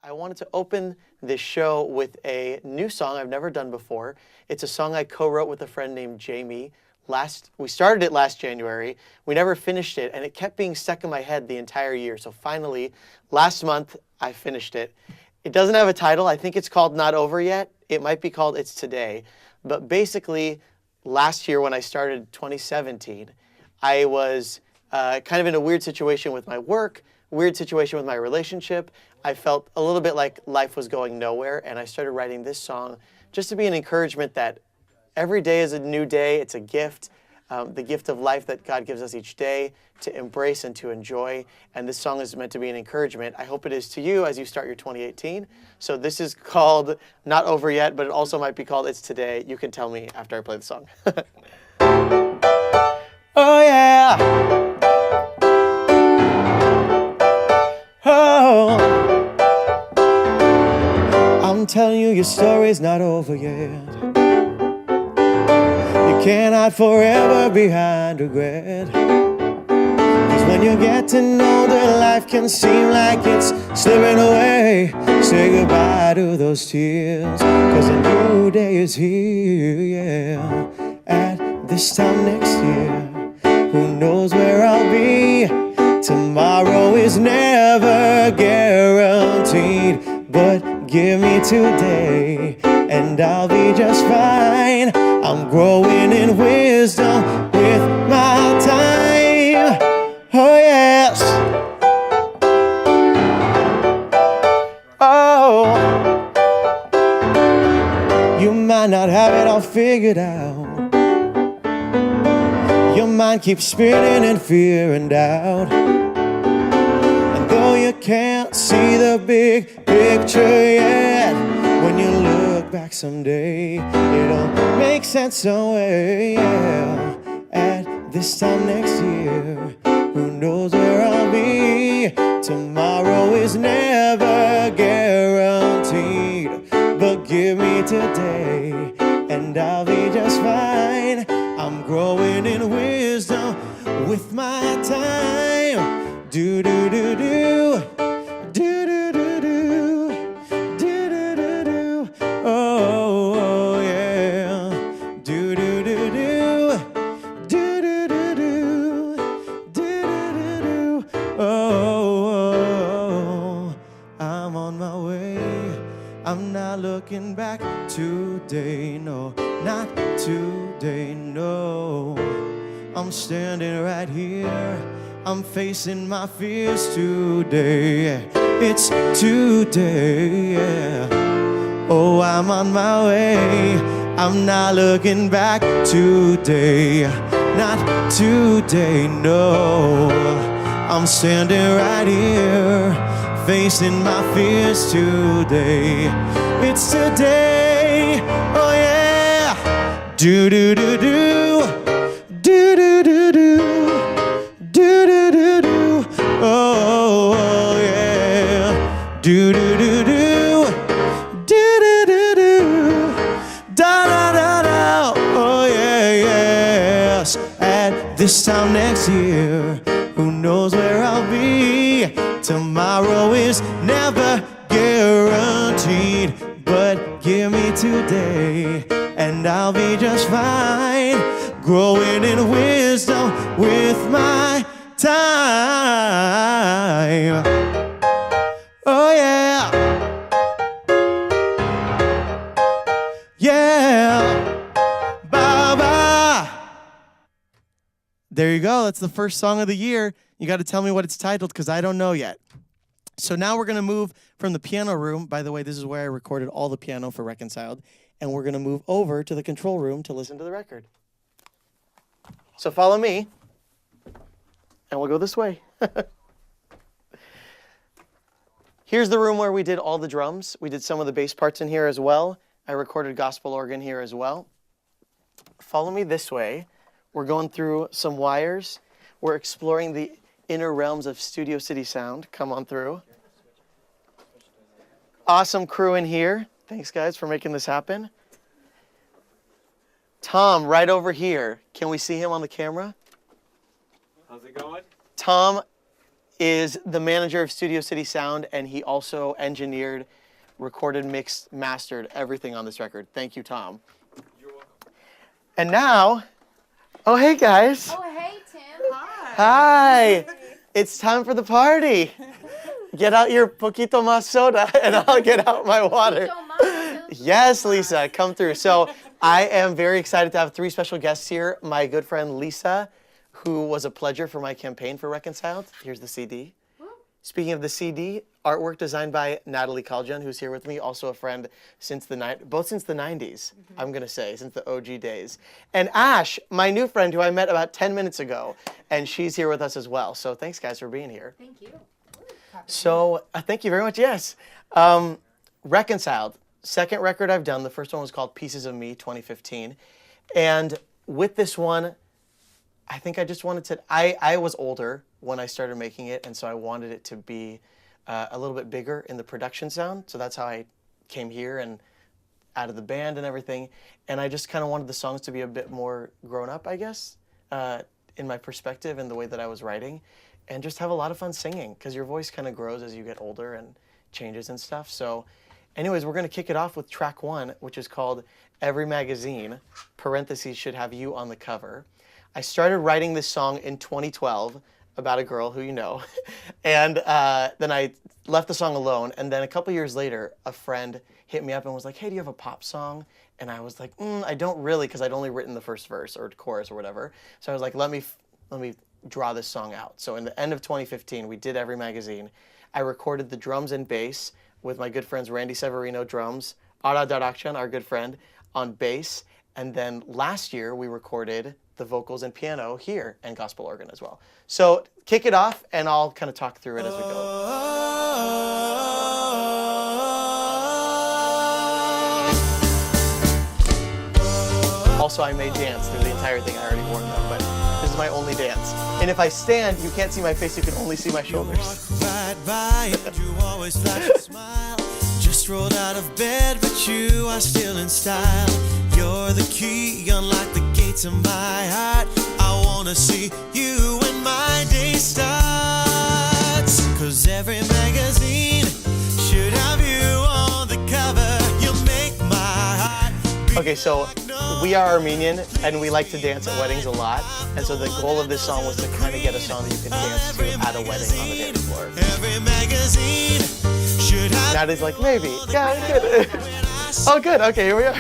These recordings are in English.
I wanted to open this show with a new song I've never done before. It's a song I co-wrote with a friend named Jamie. We started it last January. We never finished it, and it kept being stuck in my head the entire year. So finally, last month, I finished it. It doesn't have a title. I think it's called Not Over Yet. It might be called It's Today. But basically, last year when I started 2017, I was kind of in a weird situation with my work, weird situation with my relationship. I felt a little bit like life was going nowhere, and I started writing this song just to be an encouragement that every day is a new day. It's a gift, the gift of life that God gives us each day to embrace and to enjoy. And this song is meant to be an encouragement. I hope it is to you as you start your 2018. So this is called Not Over Yet, but it also might be called It's Today. You can tell me after I play the song. Oh, yeah. Oh. I'm telling you, your story's not over yet. You cannot forever be behind regret. Cause when you get to know that life can seem like it's slipping away, say goodbye to those tears, cause a new day is here, yeah. At this time next year, who knows where I'll be? Tomorrow is never guaranteed, but give me today and I'll be just fine. I'm growing in wisdom with my time. Oh yes. Oh, you might not have it all figured out. Your mind keeps spinning in fear and doubt. And though you can't see the big picture yet, when you look back someday, it'll make sense some way, yeah. At this time next year, who knows where I'll be? Tomorrow is never guaranteed, but give me today and I'll be just fine. I'm growing in wisdom with my time. Do do do do, do do do do, do do do do. Oh, oh yeah. Do do do do, do do do do, do do do do. Oh, I'm on my way. I'm not looking back today, no, not today, no. I'm standing right here. I'm facing my fears today. It's today, yeah. Oh, I'm on my way. I'm not looking back today, not today, no. I'm standing right here, facing my fears today. It's today, oh yeah. Do do do do, do do do do, do do do do. Oh, oh yeah. Do do do do, do do do do, da da da da. Oh yeah, yes. At this time next year, who knows where I'll be? Tomorrow is never guaranteed, but give me today and I'll be just fine. Growing in wisdom with my time. Oh yeah. Yeah. Bye-bye. There you go. That's the first song of the year. You got to tell me what it's titled because I don't know yet. So now we're going to move from the piano room. By the way, this is where I recorded all the piano for Reconciled. And we're going to move over to the control room to listen to the record. So follow me, and we'll go this way. Here's the room where we did all the drums. We did some of the bass parts in here as well. I recorded gospel organ here as well. Follow me this way. We're going through some wires. We're exploring the inner realms of Studio City sound. Come on through. Awesome crew in here. Thanks, guys, for making this happen. Tom, right over here. Can we see him on the camera? How's it going? Tom is the manager of Studio City Sound, and he also engineered, recorded, mixed, mastered everything on this record. Thank you, Tom. You're welcome. And now, oh, hey, guys. Oh, hey, Tim. Hi. Hi. It's time for the party. Get out your poquito más soda, and I'll get out my water. Yes, Lisa, come through. So I am very excited to have 3 special guests here. My good friend Lisa, who was a pledger for my campaign for Reconciled. Here's the CD. Speaking of the CD, artwork designed by Natalie Ketenjian, who's here with me, also a friend since the 90s, I'm gonna say, since the OG days. And Ash, my new friend who I met about 10 minutes ago, and she's here with us as well. So thanks, guys, for being here. Thank you. So thank you very much, yes. Reconciled, second record I've done. The first one was called Pieces of Me, 2015. And with this one, I think I just wanted to, I was older when I started making it, and so I wanted it to be a little bit bigger in the production sound. So that's how I came here and out of the band and everything. And I just kind of wanted the songs to be a bit more grown up, I guess, in my perspective and the way that I was writing. And just have a lot of fun singing, because your voice kind of grows as you get older and changes and stuff. So anyways, we're going to kick it off with track 1, which is called Every Magazine, parentheses, should have you on the cover. I started writing this song in 2012 about a girl who you know, and then I left the song alone, and then a couple years later, a friend hit me up and was like, hey, do you have a pop song? And I was like, I don't really, because I'd only written the first verse or chorus or whatever. So I was like, let me draw this song out. So in the end of 2015, we did Every Magazine. I recorded the drums and bass with my good friends Randy Severino, drums, Ara Darakchan, our good friend, on bass, and then last year we recorded the vocals and piano here, and gospel organ as well. So kick it off, and I'll kind of talk through it as we go. Also, I may dance through the entire thing. I already warned them, but this is my only dance. And if I stand, you can't see my face, you can only see my shoulders. You always flash a smile. Just rolled out of bed, but you are still in style. You're the key, unlock the gates of my heart. I wanna see you when my day starts. 'Cause every magazine should have you on the cover. You make my heart beat. Okay, so we are Armenian, and we like to dance at weddings a lot. And so the goal of this song was to kind of get a song that you can dance to at a wedding on the dance floor. Every magazine should have. Natalie's like, maybe. Yeah, good. Oh, good. Okay, here we are.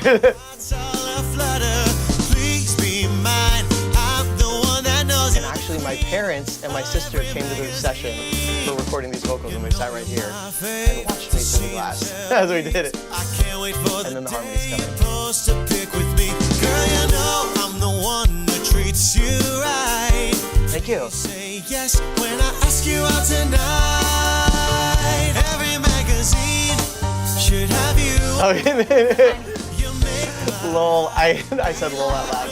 And actually, my parents and my sister came to the session for recording these vocals, and they sat right here and watched me through the glass as we did it. And then the harmonies come in. Girl, you know I'm the one that treats you right. Thank you. Say yes when I ask you out tonight. Every magazine should have you. Okay. Lol. I said lol out loud.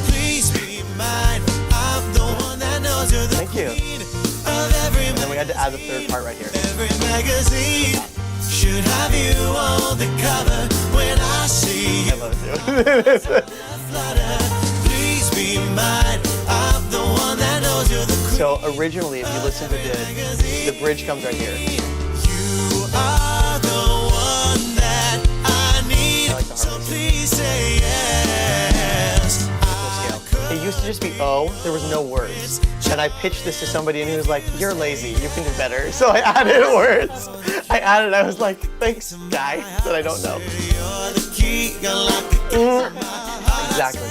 Please be mine. I'm the one that knows you're the Thank you. queen of every. And then we had to add the third part right here. Every magazine should have you on the cover when I see you. I love it too. Please be mine. I'm the one that knows you're the queen. So originally, if you listen to the bridge comes right here. You are the one that I need. I like the So harmonies. please say yes. It used to just be O, there was no words. And I pitched this to somebody and he was like, you're lazy, you can do better. So I added words. I was like, thanks, guy, that I don't know. You're the key, unlock the gates of my heart. Exactly.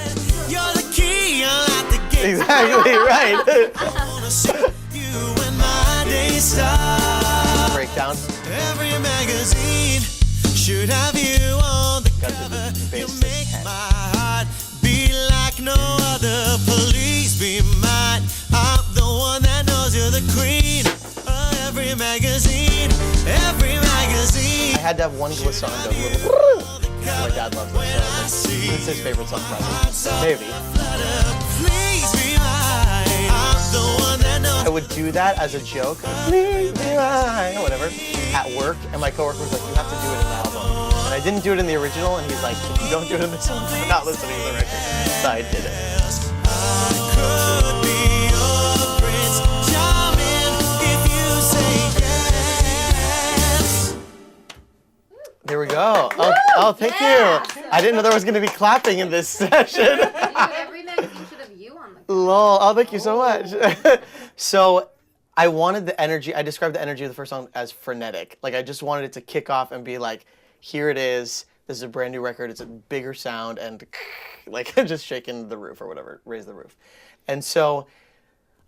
You're the key, unlock the gates. Exactly, right. I wanna see you when my day starts. Breakdown. Every magazine should have you on the Got to cover. the You bass make head. my heart beat like no other. Please be mine. I'm the one that knows you're the queen of every magazine. Every magazine. I had to have one glissando, a little. My dad loves this song. It's his favorite song, probably. Maybe. Please be mine. I'm the one that knows. I would do that as a joke, please be mine, whatever, at work, and my coworker was like, you have to do it in the album. And I didn't do it in the original, and he's like, if you don't do it in this one, we're not listening to the record. So I did it. I could be your prince, charming. go. Oh, thank you. I didn't know there was going to be clapping in this session. Every magazine should have you on the cover. Lol. Oh, thank you so much. So I wanted the energy. I described the energy of the first song as frenetic. Like I just wanted it to kick off and be like, here it is. This is a brand new record. It's a bigger sound and like just shaking the roof or whatever, raise the roof. And so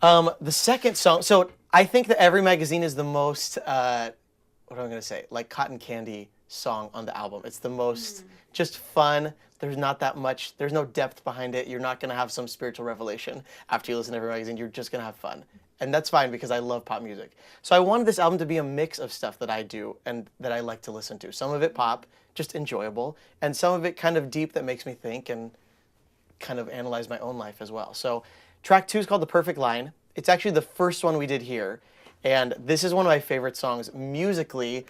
the second song, so I think that Every Magazine is the most, what am I going to say, like cotton candy song on the album. It's the most just fun. There's not that much, there's no depth behind it. You're not going to have some spiritual revelation after you listen to Every Magazine. You're just going to have fun. And that's fine because I love pop music. So I wanted this album to be a mix of stuff that I do and that I like to listen to. Some of it pop, just enjoyable, and some of it kind of deep that makes me think and kind of analyze my own life as well. So track 2 is called The Perfect Line. It's actually the first one we did here, and this is one of my favorite songs. Musically,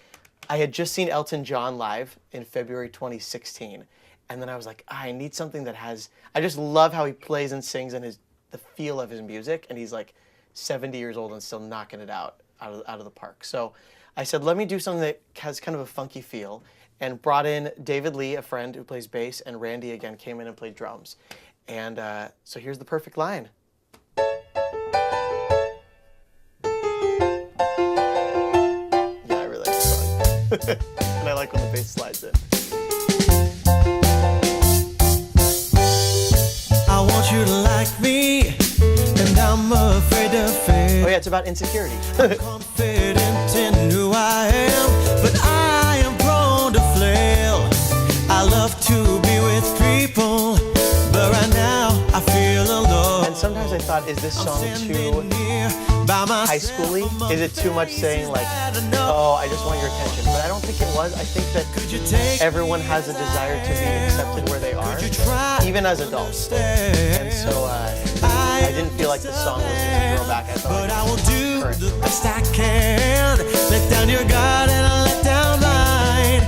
I had just seen Elton John live in February 2016, and then I was like, I need something that has, I just love how he plays and sings and the feel of his music, and he's like 70 years old and still knocking it out of the park. So I said, let me do something that has kind of a funky feel, and brought in David Lee, a friend who plays bass, and Randy again came in and played drums. And so here's The Perfect Line. Yeah, I really like this song. And I like when the bass slides in. I want you to like me, and I'm afraid to fail. Oh yeah, it's about insecurity. Confident in who I am, but I am prone to flail. I love to be with people, but right now I feel alone. And sometimes I thought, is this song too high schooly? Is it too much saying like, oh, I just want your attention? But I don't think it was. I think that everyone has a desire to be accepted where they are, even as adults. And so I didn't feel like the song was just a throwback. I thought But I will do current. the best I can. Let down your guard and I'll let down mine.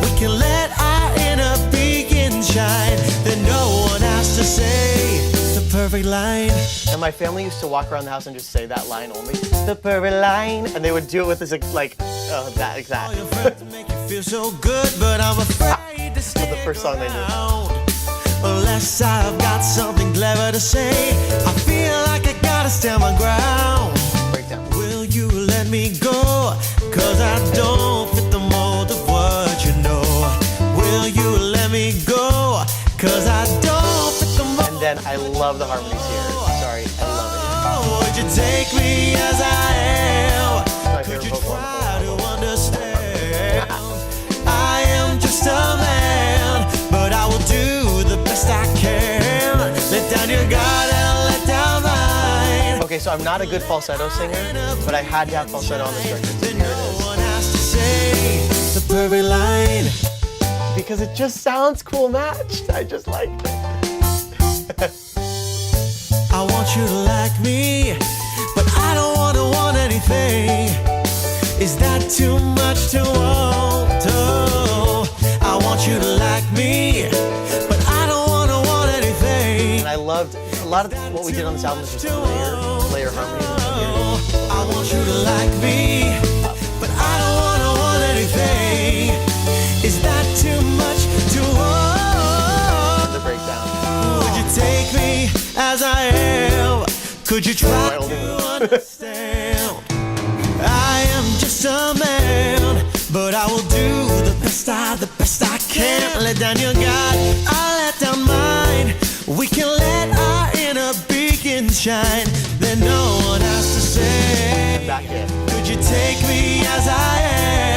We can let our inner beacon shine. Then no one has to say the perfect line. And my family used to walk around the house and just say that line only. The perfect line. And they would do it with this like, that exact. All your friends make you feel so good, but I'm afraid to stay the first song they knew. around. Unless I've got something clever to say, I feel like I gotta stand my ground. Breakdown. Will you let me go? Cause I don't fit the mold of what you know. Will you let me go? Cause I don't fit the mold. And then I love the harmonies here. Sorry, I love Oh, would you take me as I am? my Could favorite you vocal on the try whole to album. understand? I am just a man, but I will do the best I can. Let down your guard and let down mine. Okay, so I'm not a good falsetto singer, but I had to have falsetto on this record. So Then here no it one has to say the perfect line. is. Because it just sounds cool matched. I just like it. I want you to like me, but I don't want anything. Is that too much to want? Oh, I want you to like me, but I don't want anything. And I loved a lot of what we did on this album is just layer harmonies and here. I want you to like me, but I don't want anything. Is that too much to want? The breakdown. Would you take me as I am? Could you try My older to one. understand? I am just a man, but I will do the best I can. Let down your guard, I'll let down mine. We can let our inner beacon shine. Then no one has to say. Back in. Could you take me as I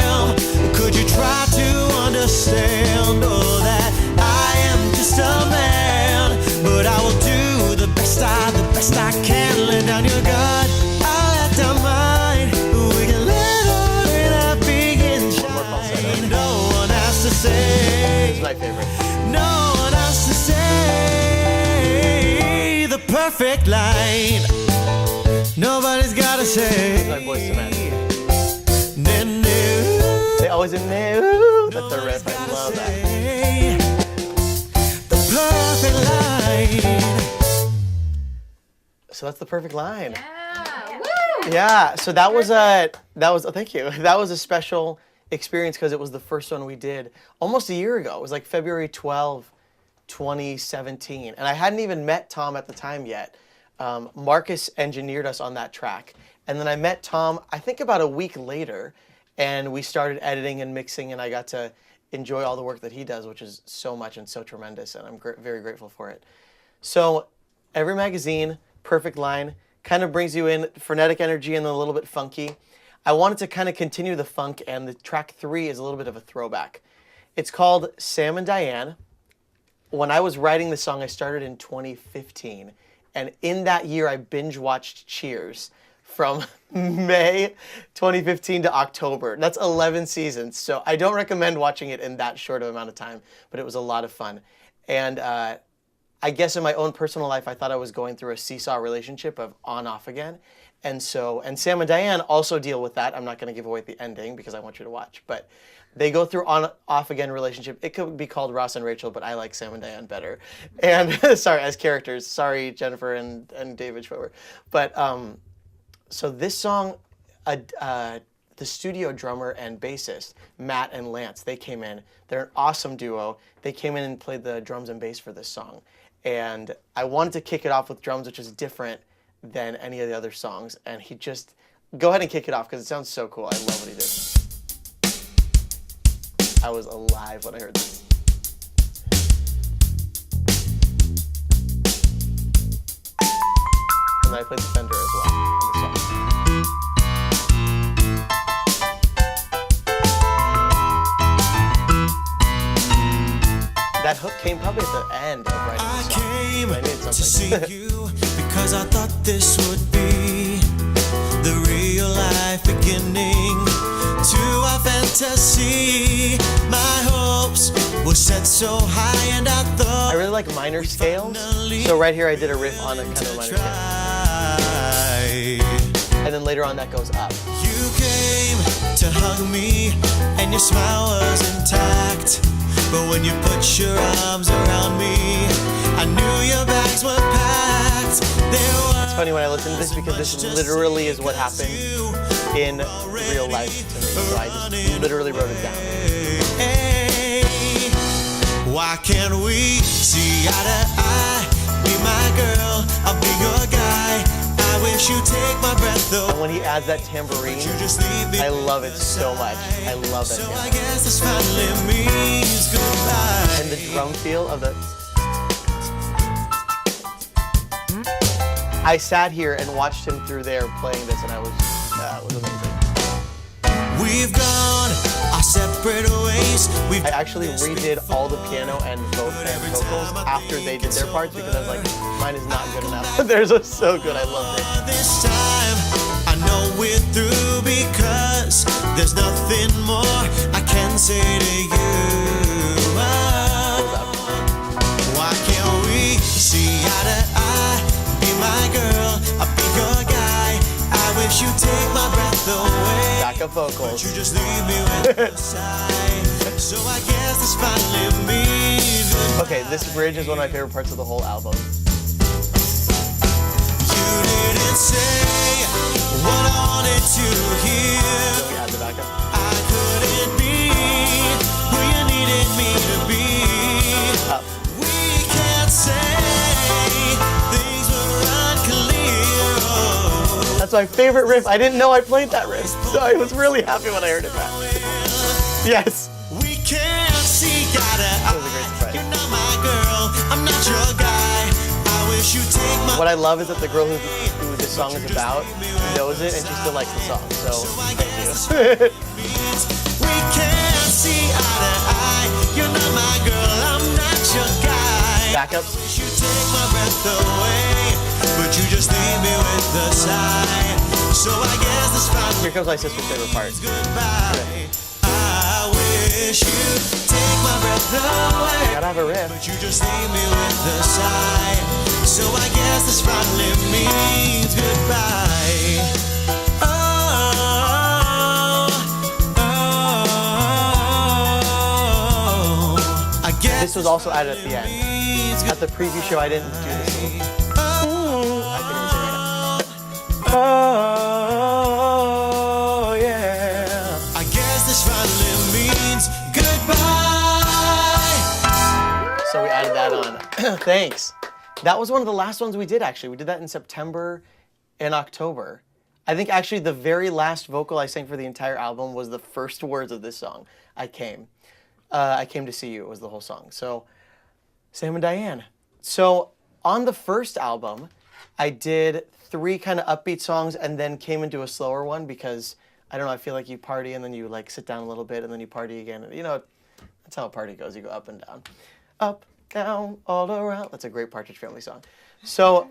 am? Could you try to understand? Oh, that I am just a man, but I will do the best I can. Let down your guard, I'll let down mine. We can let our inner beacon more falsetto. shine. No one has to say. It's my favorite. No one has to say the perfect line. Nobody's gotta say. My voice to match. No. They always in new. That's the riff. I love that. The perfect line. So that's the perfect line. Yeah. Woo! Yeah. So that was thank you. That was a special experience because it was the first one we did almost a year ago. It was like February 12, 2017. And I hadn't even met Tom at the time yet. Marcus engineered us on that track. And then I met Tom, I think about a week later, and we started editing and mixing, and I got to enjoy all the work that he does, which is so much and so tremendous, and I'm very grateful for it. So every magazine, perfect line, kind of brings you in frenetic energy and a little bit funky. I wanted to kind of continue the funk, and the track 3 is a little bit of a throwback. It's called Sam and Diane. When I was writing the song, I started in 2015, and in that year, I binge-watched Cheers from May 2015 to October. That's 11 seasons, so I don't recommend watching it in that short of amount of time, but it was a lot of fun. And I guess in my own personal life, I thought I was going through a seesaw relationship of on-off again. And Sam and Diane also deal with that. I'm not going to give away the ending because I want you to watch, but they go through on-off again relationship. It could be called Ross and Rachel, but I like Sam and Diane better. And sorry, as characters. Sorry, Jennifer and David Schweber. But so this song, the studio drummer and bassist, Matt and Lance, they came in. They're an awesome duo. They came in and played the drums and bass for this song. And I wanted to kick it off with drums, which is different than any of the other songs. And he just, go ahead and kick it off because it sounds so cool. I love what he did. I was alive when I heard this. And I played the Fender as well on the song. That hook came probably at the end of writing the song. I needed something. To see you because I thought this would be the real life beginning to our fantasy. My hopes were set so high and I thought I really like minor scales. So right here I did a riff on a kind of minor scale. And then later on that goes up. You came to hug me and your smile was intact. But when you put your arms around me, I knew your bags were packed. It's funny when I listen to this because this literally is what happened in real life to me. So I just literally wrote it down. Why can't we see eye to eye? Be my girl, I'll be your guy. I wish you'd take my breath away. And when he adds that tambourine, I love it so much. I love that tambourine. I guess this finally means goodbye. And the drum feel of the... I sat here and watched him through there playing this, and it was amazing. We've gone our separate ways. I actually redid all the piano and vocals after they did their parts because I was like, mine is not good enough. Theirs was so good, I loved it. This time, I know we're through because there's nothing more I can say to you. Why can't we see eye to eye? Be my girl, I'll be your guy. I wish you'd take my breath away. Backup vocals. You just leave me with a sigh. So I guess this finally means goodbye. Okay, this bridge is one of my favorite parts of the whole album. You didn't say what I wanted to hear. Then we add the backup. I couldn't be who you needed me to be. Up. We can't say things were unclear. That's my favorite riff. I didn't know I played that riff, so I was really happy when I heard it back. Yes. We can't see eye to That was a great surprise. You're not my girl, I'm not your guy. I wish you'd take my What I love is that the girl who this song is about knows it and she still likes the song, so thank you. We can't see eye to eye. You're not my girl, I'm not your guy. Backups. You take my breath away, but you just leave me with the sigh. So I guess this finally Here comes my sister's favorite part. goodbye. I wish you'd take my breath away, Gotta have a riff. but you just leave me with the sigh. So I guess this finally means goodbye. I guess This was also added at the end. At the preview show, I didn't do this. I can even say right now. Oh, yeah. I guess this finally Thanks. That was one of the last ones we did, actually. We did that in September and October. I think actually the very last vocal I sang for the entire album was the first words of this song. I came to see you was the whole song. So, Sam and Diane. So on the first album, I did 3 kind of upbeat songs and then came into a slower one because, I don't know, I feel like you party and then you like sit down a little bit and then you party again. You know, that's how a party goes. You go up and down. Up, down, all around. That's a great Partridge Family song. So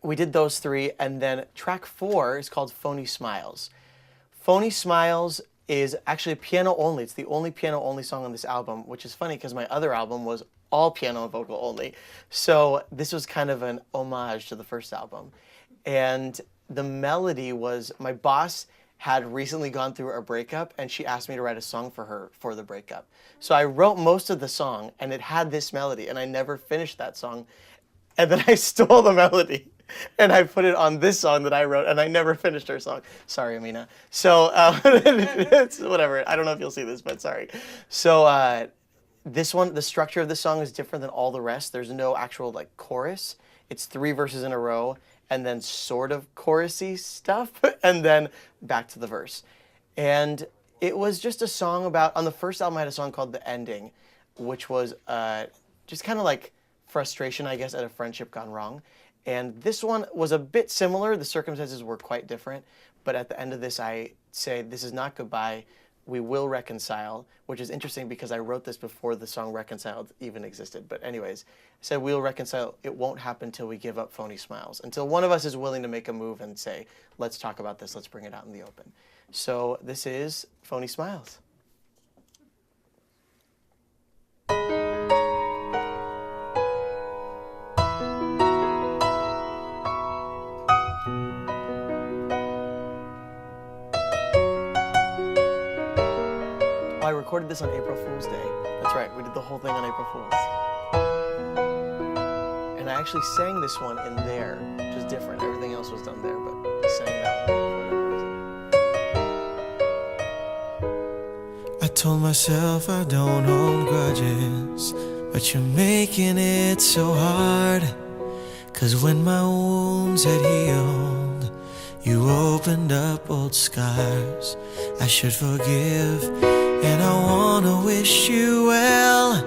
we did those 3, and then track 4 is called Phony Smiles. Phony Smiles is actually piano only. It's the only piano only song on this album, which is funny because my other album was all piano and vocal only. So this was kind of an homage to the first album. And the melody was, my boss had recently gone through a breakup and she asked me to write a song for her for the breakup. So I wrote most of the song and it had this melody and I never finished that song. And then I stole the melody and I put it on this song that I wrote and I never finished her song. Sorry, Amina. So it's whatever. I don't know if you'll see this, but sorry. So this one, the structure of the song is different than all the rest. There's no actual like chorus. It's 3 verses in a row and then sort of chorusy stuff and then back to the verse. And it was just a song about, on the first album I had a song called The Ending, which was just kind of like frustration, I guess, at a friendship gone wrong. And this one was a bit similar. The circumstances were quite different. But at the end of this, I say, this is not goodbye. We will reconcile, which is interesting because I wrote this before the song Reconciled even existed. But anyways, I said, we'll reconcile. It won't happen until we give up phony smiles, until one of us is willing to make a move and say, let's talk about this. Let's bring it out in the open. So this is Phony Smiles. I recorded this on April Fool's Day. That's right, we did the whole thing on April Fool's. And I actually sang this one in there, which is different. Everything else was done there, but I sang that one for whatever reason. I told myself I don't hold grudges, but you're making it so hard. 'Cause when my wounds had healed, you opened up old scars. I should forgive, and I wanna wish you well,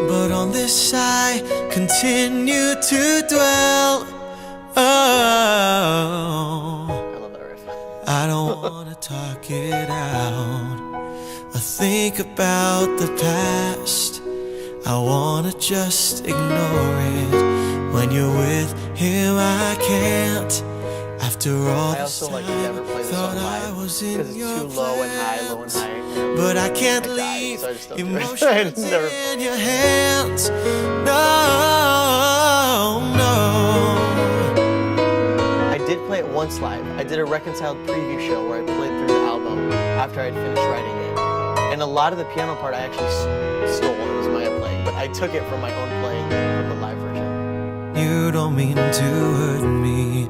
but on this I continue to dwell. Oh, I love that riff. I don't wanna talk it out or think about the past. I wanna just ignore it. When you're with him I can't. After all I also like never play this song live because it's too low and high, low and high. But I can't leave emotions in your hands. No, no. I did play it once live. I did a Reconciled preview show where I played through the album after I'd finished writing it. And a lot of the piano part I actually stole. It was Maya playing, but I took it from my own playing from the live version. You don't mean to hurt me.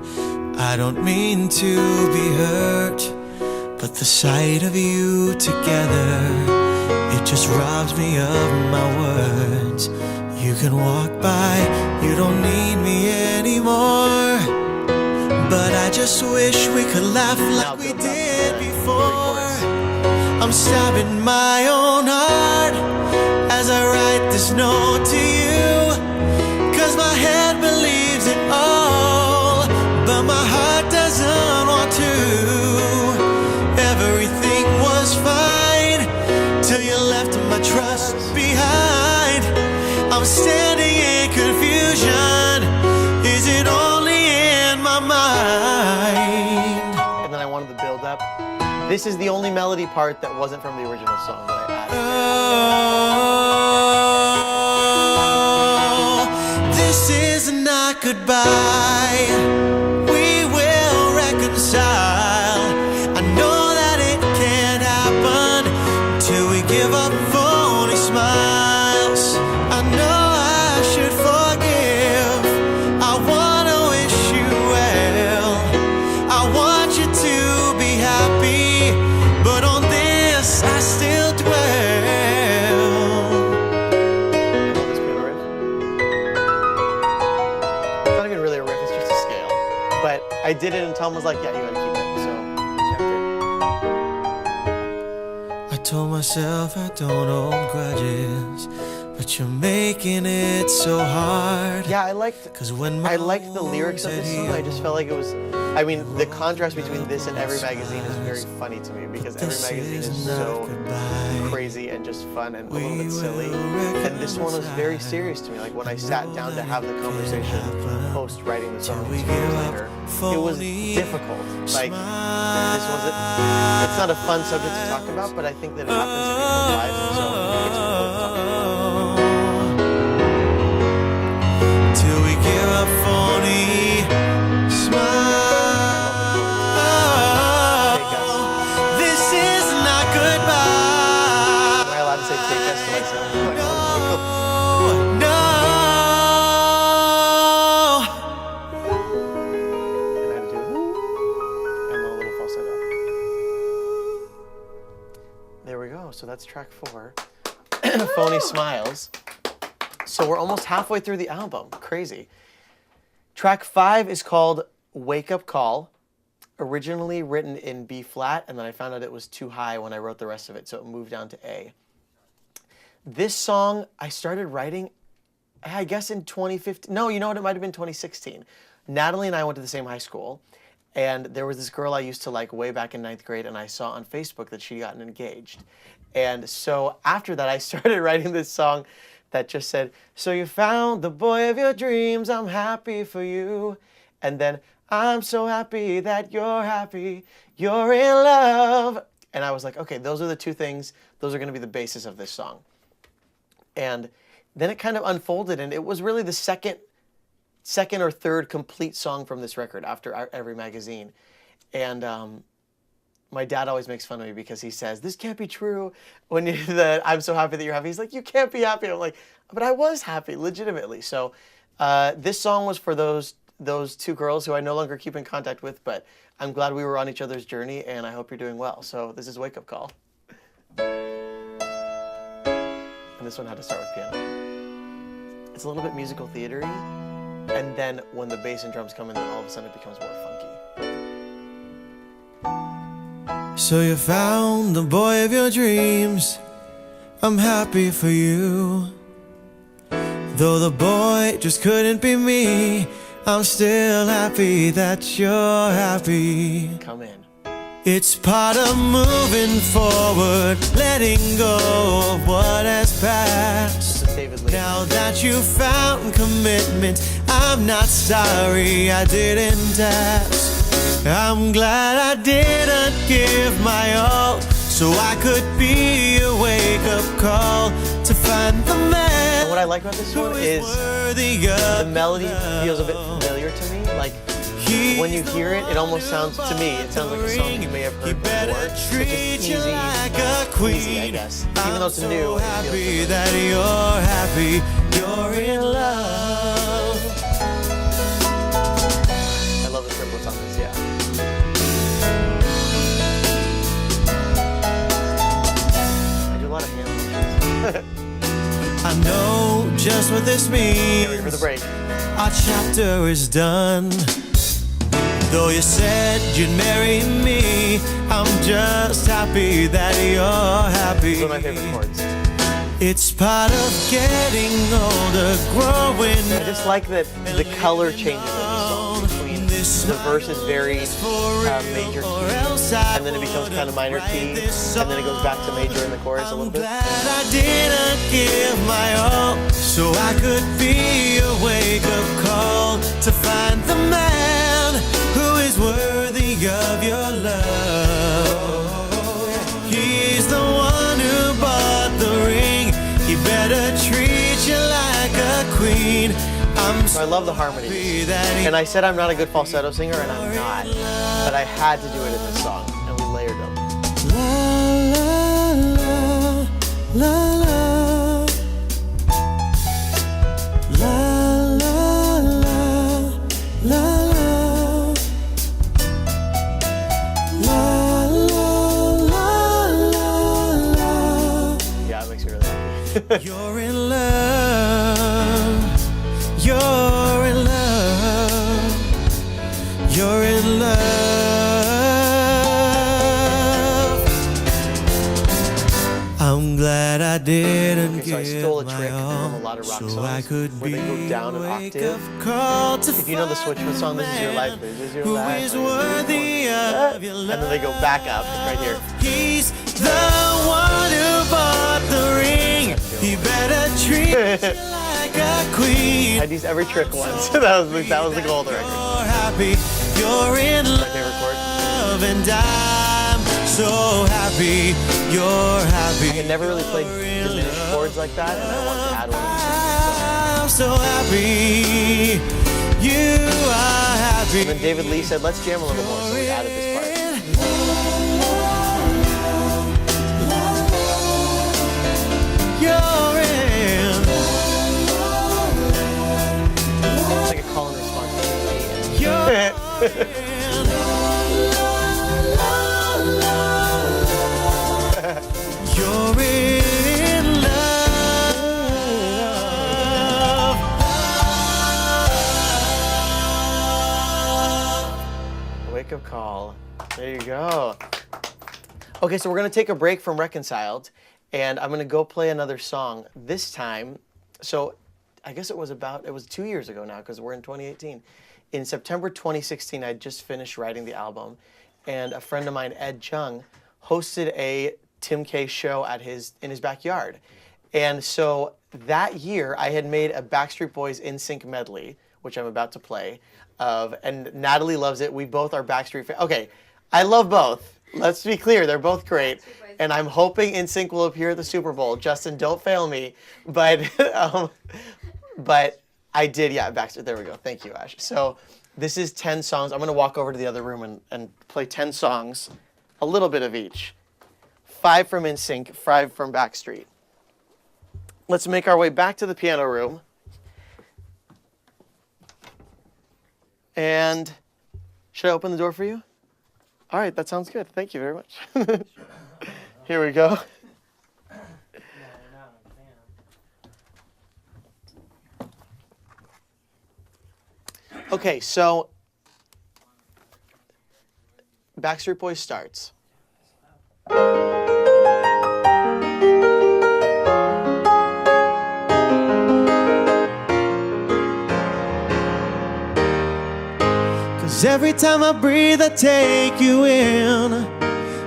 I don't mean to be hurt, but the sight of you together, it just robs me of my words. You can walk by, you don't need me anymore, but I just wish we could laugh like we did before. I'm stabbing my own heart as I write this note to you, 'cause my head believes it all, but my heart doesn't want to. Everything was fine till you left my trust behind. I'm standing in confusion. Is it only in my mind? And then I wanted to build up. This is the only melody part that wasn't from the original song that I added. Oh, this is not goodbye. We will reconcile. I know that it can't happen till we give up phony smiles. I know I should forgive. I wanna wish you well. I want you to be happy, but on this I still dwell. I love this piano riff. Tom was like, yeah, you gotta keep it. So I kept it. I told myself I don't hold grudges, but you're making it so hard. Yeah, I liked the lyrics of this song. I just felt like it was, I mean, the contrast between this and Every Magazine is very funny to me because Every Magazine is so crazy and just fun and a little bit silly. And this one was very serious to me. Like when I sat down to have the conversation post writing the song 2 years later, it was difficult. Like this wasn't, it's not a fun subject to talk about, but I think that it happens in people's lives, and so it's important to talk about. Till we give a phony smile. This is not goodbye. Am I allowed to say take us to myself? No. And I had to do and then a little falsetto. There we go. So that's track 4. Phony Smiles. So we're almost halfway through the album. Crazy. Track 5 is called Wake Up Call. Originally written in B flat, and then I found out it was too high when I wrote the rest of it, so it moved down to A. This song I started writing, I guess in 2015. No, you know what? It might have been 2016. Natalie and I went to the same high school, and there was this girl I used to like way back in 9th grade, and I saw on Facebook that she'd gotten engaged. And so after that, I started writing this song that just said, so you found the boy of your dreams, I'm happy for you. And then, I'm so happy that you're happy, you're in love. And I was like, okay, those are the 2 things, those are gonna be the basis of this song. And then it kind of unfolded, and it was really the second or third complete song from this record after Every Magazine. And my dad always makes fun of me because he says, this can't be true when I'm so happy that you're happy. He's like, you can't be happy. I'm like, but I was happy, legitimately. So this song was for those 2 girls who I no longer keep in contact with, but I'm glad we were on each other's journey, and I hope you're doing well. So this is Wake Up Call. And this one had to start with piano. It's a little bit musical theater-y, and then when the bass and drums come in, then all of a sudden it becomes more funky. So you found the boy of your dreams, I'm happy for you. Though the boy just couldn't be me, I'm still happy that you're happy. Come in. It's part of moving forward, letting go of what has passed. David Lee. Now that you found commitment, I'm not sorry I didn't ask. I'm glad I didn't give my all, so I could be a wake-up call to find the man. And what I like about this one is the melody feels a bit familiar to me. Like when you hear it, it almost sounds, to me, it sounds like a song you may have heard before. It's just easy, I guess. Even though it's new, it feels that you're happy, you're in love. I love the triplets on this, yeah. I do a lot of hand motions. I know just what this means. Ready for the break. Our chapter is done. Though you said you'd marry me, I'm just happy that you're happy. These are my favorite chords. It's part of getting older, growing. I just like that the color changes of the song. Between the verse is very major key, and then it becomes kind of minor key, and then it goes back to major in the chorus a little bit. I'm glad I didn't give my all, so I could be a wake-up call to find the man who is worthy of your love. He's the one who bought the ring. He better treat you like a queen. So I love the harmonies. And I said I'm not a good falsetto singer, and I'm not. But I had to do it in this song, and we layered them. La, la, la, la. La, la, la, la. Yeah, it makes me really happy. You're in love. You're in love. You're in love. didn't Okay, so I give stole a my trick from a all, lot of rock so songs I could where be they go down an wake octave. up call to If you know the Switchfoot song, This Is Your Life, find This Is Your who Life. is worthy of your And love. then they go back up, right here. He's the one who bought the ring. He better treat you like a queen. I used every trick once. that was the goal of the record. You're happy, you're in My favorite chord. love, and I'm so happy, you're happy. I had never really played diminished chords like that, and I wanted to add one. I'm so happy, you are happy. And then David Lee said, let's jam a little more, so we added this part. You're in. It's like a call and response. You're in. You're in love. Wake up call. There you go. Okay, so we're gonna take a break from Reconciled, and I'm gonna go play another song. This time, so I guess it was 2 years ago now, because we're in 2018. In September 2016, I just finished writing the album, and a friend of mine, Ed Chung, hosted a Tim K show in his backyard. And so that year, I had made a Backstreet Boys Sync Medley, which I'm about to play, and Natalie loves it. We both are Backstreet fans. Okay, I love both. Let's be clear, they're both great. And I'm hoping NSYNC will appear at the Super Bowl. Justin, don't fail me. But I did, yeah, Backstreet, there we go. Thank you, Ash. So this is 10 songs. I'm gonna walk over to the other room and play 10 songs, a little bit of each. 5 from NSYNC, 5 from Backstreet. Let's make our way back to the piano room. And should I open the door for you? All right, that sounds good. Thank you very much. Here we go. Okay, so Backstreet Boys starts. Every time I breathe, I take you in.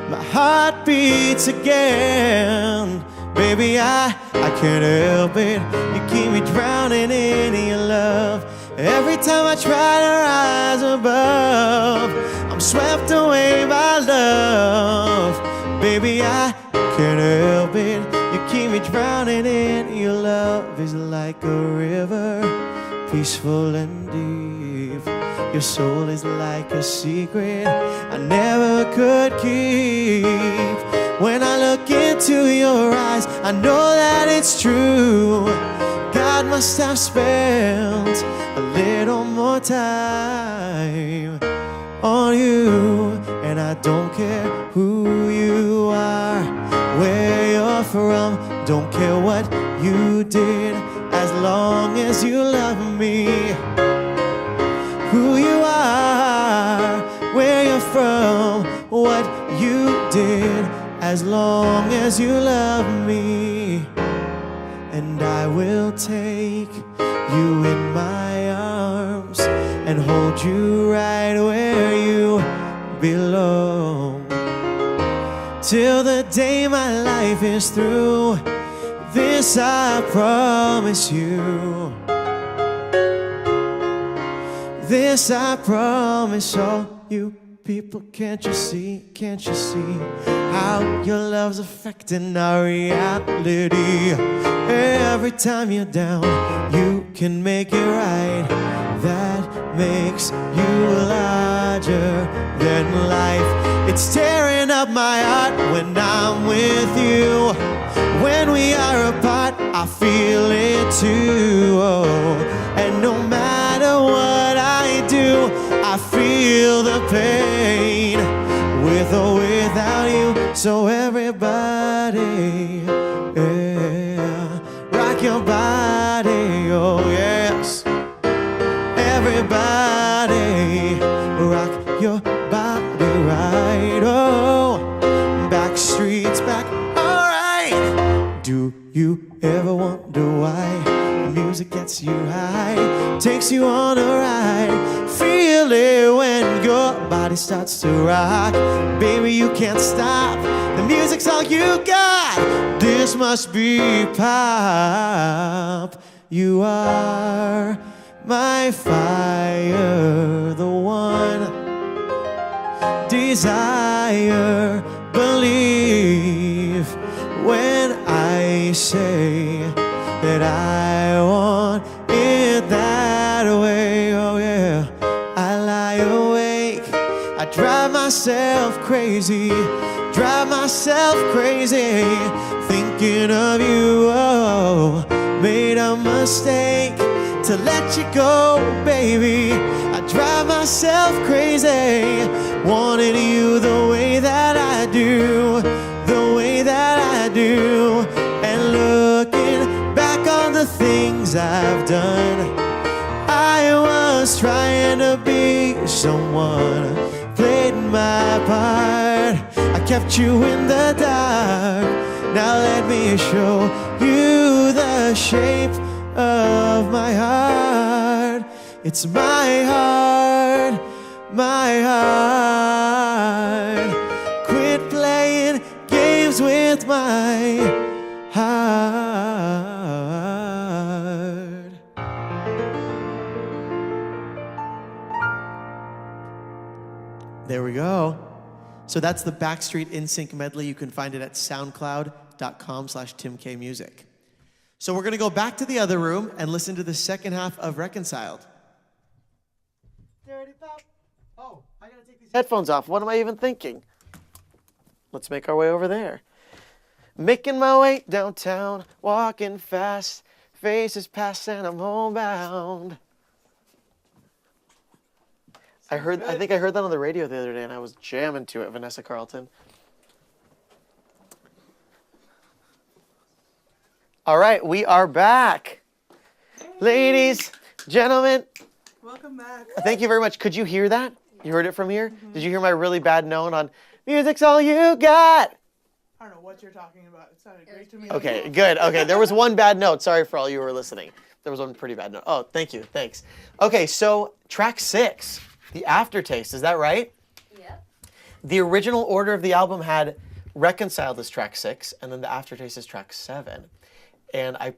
My heart beats again. Baby, I can't help it. You keep me drowning in your love. Every time I try to rise above, I'm swept away by love. Baby, I can't help it. You keep me drowning in your love. Is like a river, peaceful and deep. Your soul is like a secret I never could keep. When I look into your eyes, I know that it's true. God must have spent a little more time on you. And I don't care who you are, where you're from, don't care what you did, as long as you love me. Who you are, where you're from, what you did, as long as you love me. And I will take you in my arms and hold you right where you belong, till the day my life is through. This I promise you. This I promise all you people. Can't you see how your love's affecting our reality? Every time you're down, you can make it right. That makes you larger than life. It's tearing up my heart when I'm with you. When we are apart, I feel it too. Oh, and no matter what I do, I feel the pain, with or without you. So everybody, yeah, rock your body, oh yes. Everybody, rock your body right, oh. Backstreet's back, alright. Do you ever wonder why music gets you high, takes you on a ride? Feel it when your body starts to rock. Baby, you can't stop. The music's all you got. This must be pop. You are my fire, the one desire. Believe when I say that I want it that way. Oh yeah, I lie awake, I drive myself crazy, thinking of you. Oh, made a mistake to let you go, baby. I drive myself crazy, wanting you the way that I do, the way that I do. And looking back on the things I've done, I was trying to be someone, played my part. I kept you in the dark. Now let me show you the shape of my heart. It's my heart, my heart. Quit playing games with my heart. There we go. So that's the Backstreet in Sync medley. You can find it at soundcloud.com/TimKMusic. So we're going to go back to the other room and listen to the second half of Reconciled. Oh, I gotta take these headphones off. What am I even thinking? Let's make our way over there. Making my way downtown, walking fast, faces pass and I'm homebound. I think I heard that on the radio the other day and I was jamming to it, Vanessa Carlton. All right, we are back. Ladies, gentlemen. Welcome back. Thank you very much. Could you hear that? You heard it from here? Did you hear my really bad note on music's all you got? I don't know what you're talking about. It sounded great to me. Okay, good. Okay, there was one bad note. Sorry for all you who were listening. There was one pretty bad note. Oh, thank you. Thanks. Okay, so track 6, The Aftertaste. Is that right? Yep. The original order of the album had Reconciled as track 6, and then The Aftertaste is track 7. And I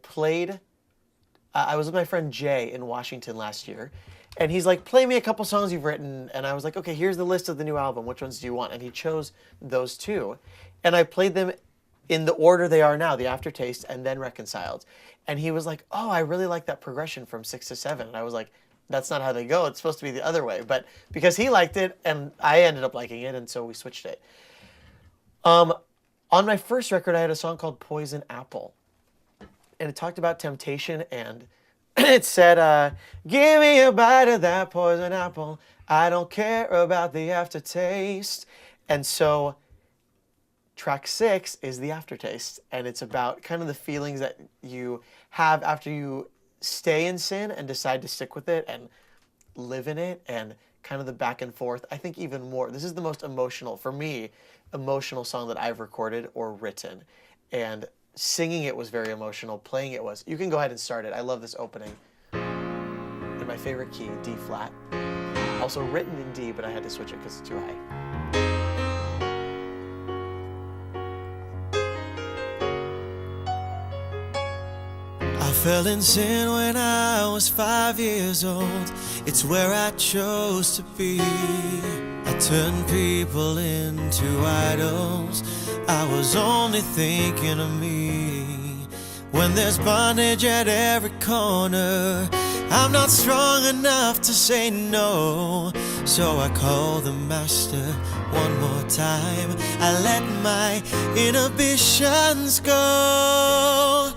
was with my friend Jay in Washington last year, and he's like, play me a couple songs you've written. And I was like, okay, here's the list of the new album. Which ones do you want? And he chose those 2. And I played them in the order they are now, The Aftertaste and then Reconciled. And he was like, oh, I really like that progression from 6 to 7. And I was like, that's not how they go. It's supposed to be the other way. But because he liked it and I ended up liking it, and so we switched it. On my first record, I had a song called Poison Apple. And it talked about temptation, and it said, give me a bite of that poison apple. I don't care about the aftertaste. And so track 6 is The Aftertaste, and it's about kind of the feelings that you have after you stay in sin and decide to stick with it and live in it, and kind of the back and forth. I think even more, this is the most emotional, for me, emotional song that I've recorded or written. And singing it was very emotional. Playing it was. You can go ahead and start it. I love this opening. In my favorite key, D flat. Also written in D, but I had to switch it because it's too high. I fell in sin when I was 5 years old. It's where I chose to be. I turned people into idols. I was only thinking of me. When there's bondage at every corner, I'm not strong enough to say no. So I call the master one more time. I let my inhibitions go.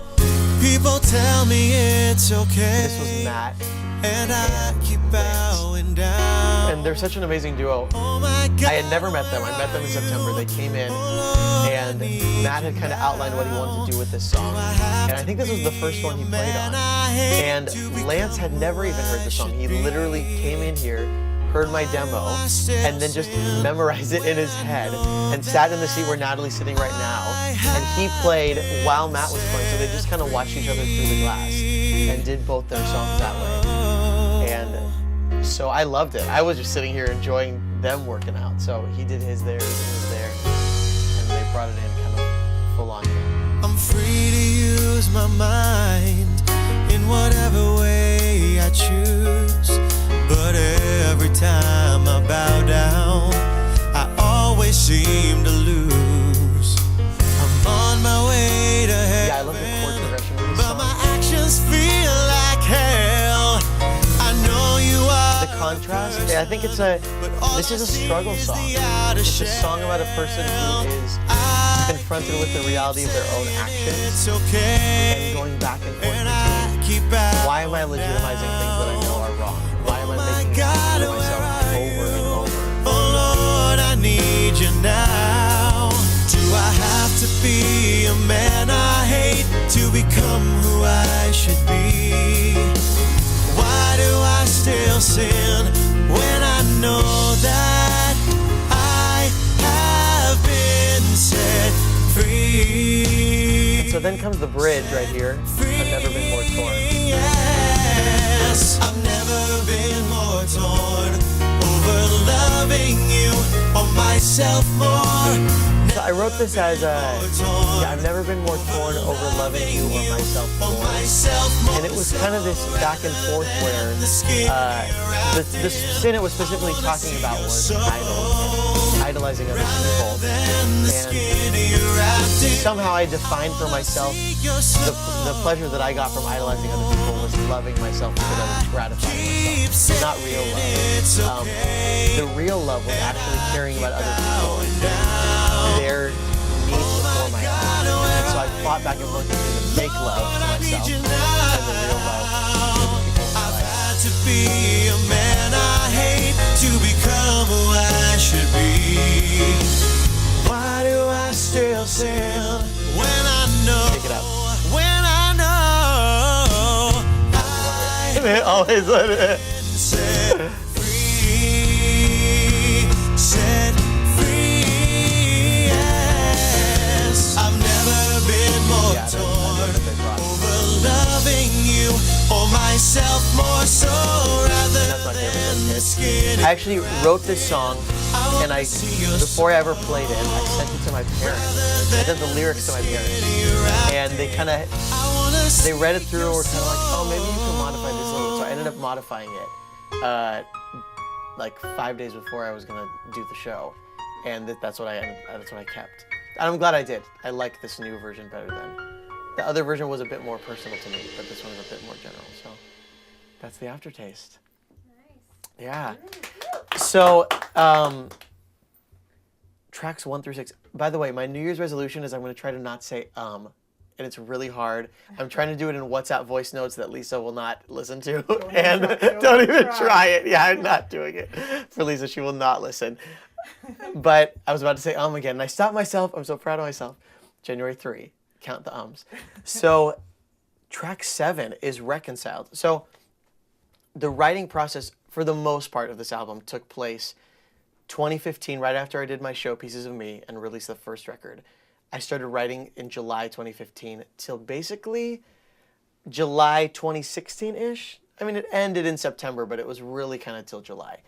People tell me it's okay. This was Matt. And I keep bowing down. And they're such an amazing duo. Oh my God, I had never met them. I met them in September. They came in, and Matt had kind of outlined what he wanted to do with this song. And I think this was the first one he played on. And Lance had never even heard the song. He literally came in here heard my demo, and then just memorized it in his head, and sat in the seat where Natalie's sitting right now, and he played while Matt was playing, so they just kind of watched each other through the glass, and did both their songs that way. And so I loved it. I was just sitting here enjoying them working out. So he did his there, he did his there, and they brought it in kind of full on. I'm free to use my mind in whatever way I choose, but every time I bow down, I always seem to lose. I'm on my way to hell. Yeah, I love the chord progression of this but song. my actions feel like hell. I know you are. The contrast, yeah, I think this is a struggle song. It's a song about a person who is confronted with the reality of their own actions and going back and forth between why am I legitimizing things that I know are wrong? Why am I making excuses for myself over and over? Oh Lord, I need you now. Do I have to be a man I hate to become who I should be? Why do I still sin when I know that I have been set free? So then comes the bridge right here. I've never been more torn. Yes, I've never been more torn over loving you or myself more. So I wrote this as I've never been more torn over loving you or myself more. And it was kind of this back and forth where the sin it was specifically talking about was idolizing other people. And somehow I defined for myself the pleasure that I got from idolizing other people was loving myself because I was gratifying myself, not real love. The real love was actually caring about other people and their needs before my own. And so I fought back and forth between the fake love to myself and the real love to the people in my life. To be a man I hate to become who I should be. Why do I still sin when I know? Pick it up. When I know It always let it. set free, yes. I've never been more Yeah, torn that's a big rock. over loving you or myself more so rather That's my favorite than little the skin. I actually wrote this song, and before I ever played it, I sent it to my parents. I sent the lyrics to my parents, and they read it through and were kind of like, oh, maybe you can modify this a little. So I ended up modifying it, like 5 days before I was gonna do the show, and that's what I kept. And I'm glad I did. I like this new version better than the other version was a bit more personal to me, but this one is a bit more general. So that's the aftertaste. Nice. Yeah. So, tracks 1 through 6. By the way, my New Year's resolution is I'm going to try to not say and it's really hard. I'm trying to do it in WhatsApp voice notes that Lisa will not listen to, don't even try it. Yeah, I'm not doing it for Lisa. She will not listen. But I was about to say again, and I stopped myself. I'm so proud of myself. January 3. Count the ums. So, track 7 is Reconciled. So, the writing process for the most part of this album took place 2015, right after I did my show Pieces of Me and released the first record. I started writing in July 2015 till basically July 2016-ish. I mean, it ended in September, but it was really kind of till July.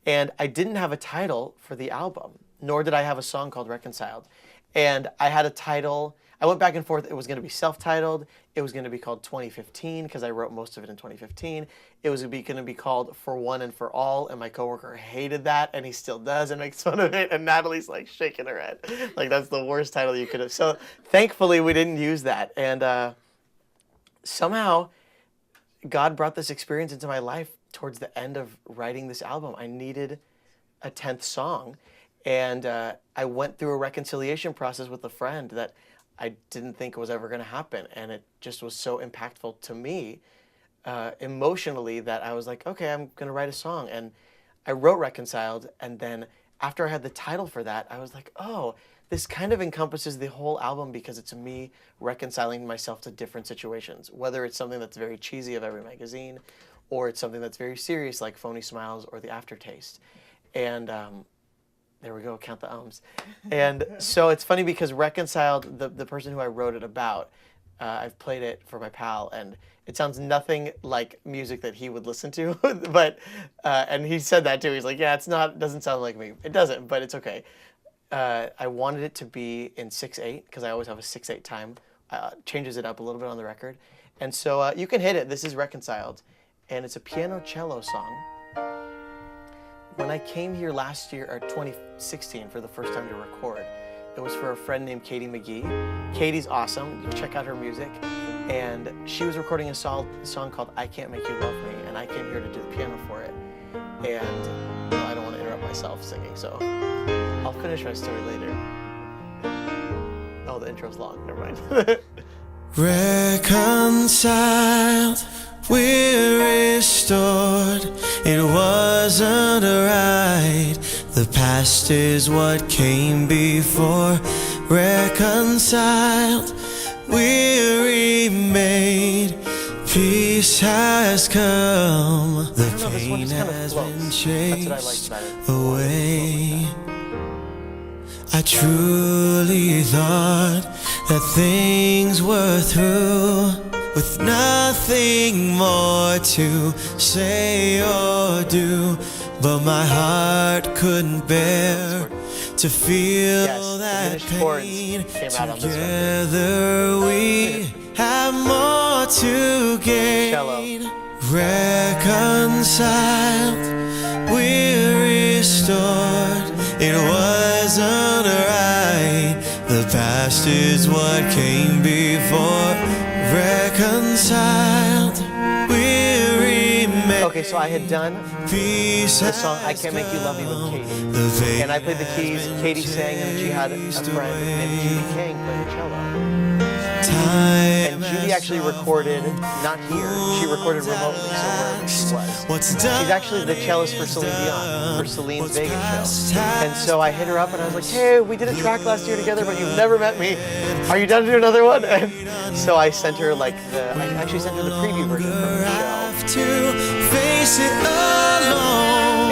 And I didn't have a title for the album, nor did I have a song called Reconciled. And I had a title. I went back and forth. It was going to be self-titled. It was going to be called 2015 because I wrote most of it in 2015. It was going to be called For One and For All, and my coworker hated that, and he still does and makes fun of it, and Natalie's like shaking her head. Like, that's the worst title you could have. So thankfully, we didn't use that. And somehow, God brought this experience into my life towards the end of writing this album. I needed a 10th song, and I went through a reconciliation process with a friend that I didn't think was ever going to happen, and it just was so impactful to me emotionally that I was like, okay, I'm going to write a song. And I wrote Reconciled, and then after I had the title for that, I was like, oh, this kind of encompasses the whole album because it's me reconciling myself to different situations, whether it's something that's very cheesy of every magazine or it's something that's very serious like Phony Smiles or The Aftertaste. And there we go, count the ums. And so it's funny because Reconciled, the person who I wrote it about, I've played it for my pal, and it sounds nothing like music that he would listen to. But and he said that too. He's like, yeah, it doesn't sound like me. It doesn't, but it's okay. I wanted it to be in 6/8 because I always have a 6/8 time. Changes it up a little bit on the record. And so you can hit it. This is Reconciled, and it's a piano cello song. When I came here last year, or 2016, for the first time to record, it was for a friend named Katie McGee. Katie's awesome. You can check out her music. And she was recording a song called I Can't Make You Love Me, and I came here to do the piano for it. And well, I don't want to interrupt myself singing, so I'll finish my story later. Oh, the intro's long. Never mind. Reconciled, we're restored. It wasn't right. The past is what came before. Reconciled, we're remade. Peace has come. The I don't know, this one pain just kind of has floats. been That's chased what I liked about it. away. I truly thought that things were through, with nothing more to say or do. But my heart couldn't bear to feel Yes, the that diminished chords pain. came out on this record. Together we have more to gain. Cello. Reconciled, we're restored. It wasn't right. The past is what came before. Reconciled, we're remade. Okay, so I had done Peace the song I Can't Make You Love Me with Katie. And I played the keys, Katie sang, and she had a friend named Judy Kang play the cello. And Judy actually recorded, not here, she recorded remotely, so wherever she was. She's actually the cellist for Celine Dion, for Celine's Vegas show. And so I hit her up and I was like, hey, we did a track last year together, but you've never met me. Are you down to do another one? And so I sent her I actually sent her the preview version from the show.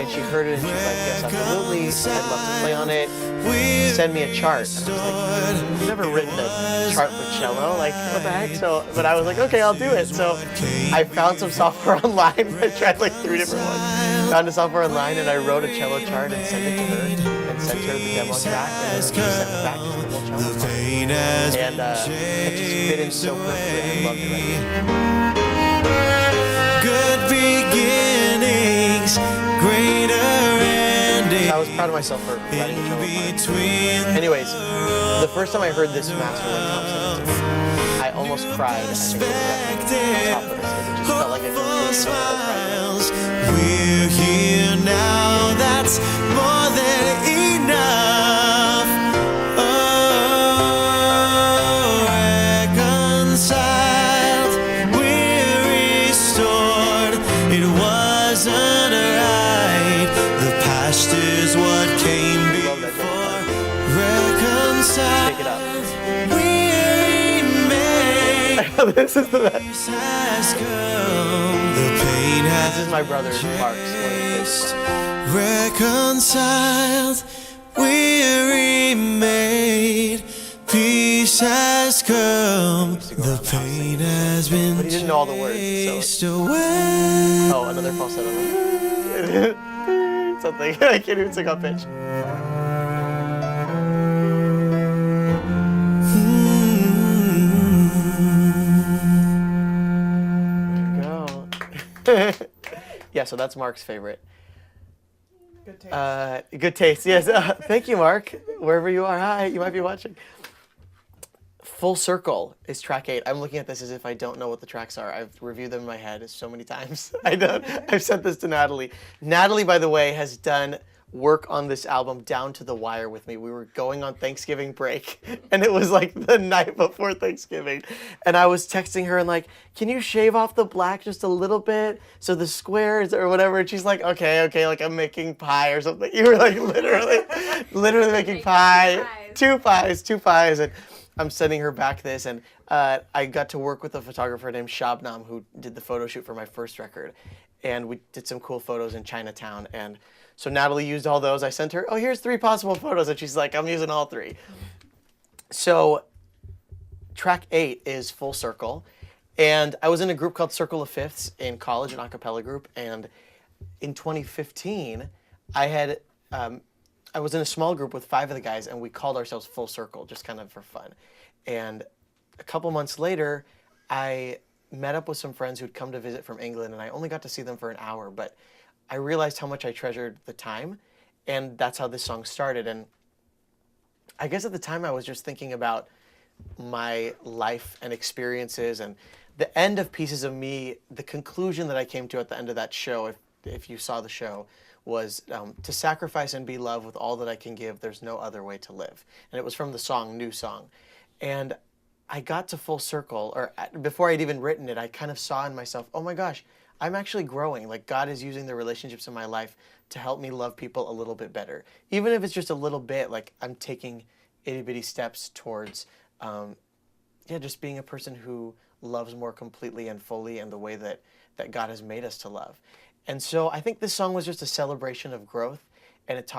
And she heard it and she was like, yes, absolutely, I'd love to play on it. Send me a chart. And I was like, I've never written a chart for cello, like what the heck? So, but I was like, okay, I'll do it. So I found some software online. I tried like 3 different ones. Found a software online and I wrote a cello chart and sent it to her and sent her the demo track and then she sent it back to the whole cello part. And it just fit in so perfectly. I loved it right here. Good beginnings, greater endings. I was proud of myself for writing a cello part. Anyways, the first time I heard this master when Thompson, I almost cried. I think on top of this because it just felt like a completion of the whole project. We're here now, that's more than enough. Oh, reconciled, we're restored. It wasn't right. The past is what came before. Reconciled. Take it up. This This is the best. This is my brother Mark's. Reconciled, we're remade. Peace has come. The pain has been But he didn't know all the words, chased away. Oh, another falsetto. Something. I can't even sing on pitch. Yeah, so that's Mark's favorite. Good taste. Good taste, yes. Thank you, Mark. Wherever you are, hi, you might be watching. Full Circle is track 8. I'm looking at this as if I don't know what the tracks are. I've reviewed them in my head so many times. I've sent this to Natalie. Natalie, by the way, has done work on this album down to the wire with me. We were going on Thanksgiving break, and it was like the night before Thanksgiving. And I was texting her and like, can you shave off the black just a little bit so the squares or whatever? And she's like, okay, like I'm making pie or something. You were like literally making pie. Two pies. And I'm sending her back this, and I got to work with a photographer named Shabnam who did the photo shoot for my first record. and we did some cool photos in Chinatown. And so Natalie used all those. I sent her, oh, here's 3 possible photos, and she's like, I'm using all 3. So track 8 is Full Circle, and I was in a group called Circle of Fifths in college, an a cappella group, and in 2015, I was in a small group with 5 of the guys, and we called ourselves Full Circle, just kind of for fun. And a couple months later, I met up with some friends who'd come to visit from England, and I only got to see them for an hour, but I realized how much I treasured the time, and that's how this song started. And I guess at the time I was just thinking about my life and experiences, and the end of Pieces of Me, the conclusion that I came to at the end of that show, if you saw the show, was to sacrifice and be loved with all that I can give, there's no other way to live. And it was from the song, New Song. And I got to Full Circle, or before I'd even written it, I kind of saw in myself, oh my gosh, I'm actually growing. Like, God is using the relationships in my life to help me love people a little bit better. Even if it's just a little bit, like I'm taking itty bitty steps towards, just being a person who loves more completely and fully in the way that God has made us to love. And so I think this song was just a celebration of growth. And it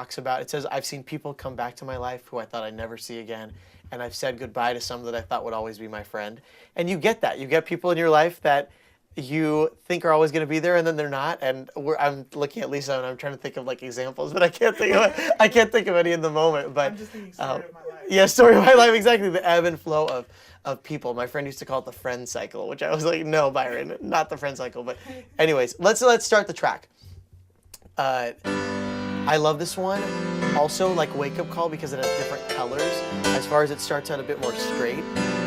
says, I've seen people come back to my life who I thought I'd never see again. And I've said goodbye to some that I thought would always be my friend. And you get that. You get people in your life that you think are always going to be there, and then they're not. And I'm looking at Lisa, and I'm trying to think of like examples, but I can't think of any in the moment. But I'm just thinking story of my life. Yeah, story of my life, exactly. The ebb and flow of people. My friend used to call it the friend cycle, which I was like, no, Byron, not the friend cycle. But anyways, let's start the track. I love this one. Also, like Wake Up Call, because it has different colors. As far as it starts out a bit more straight,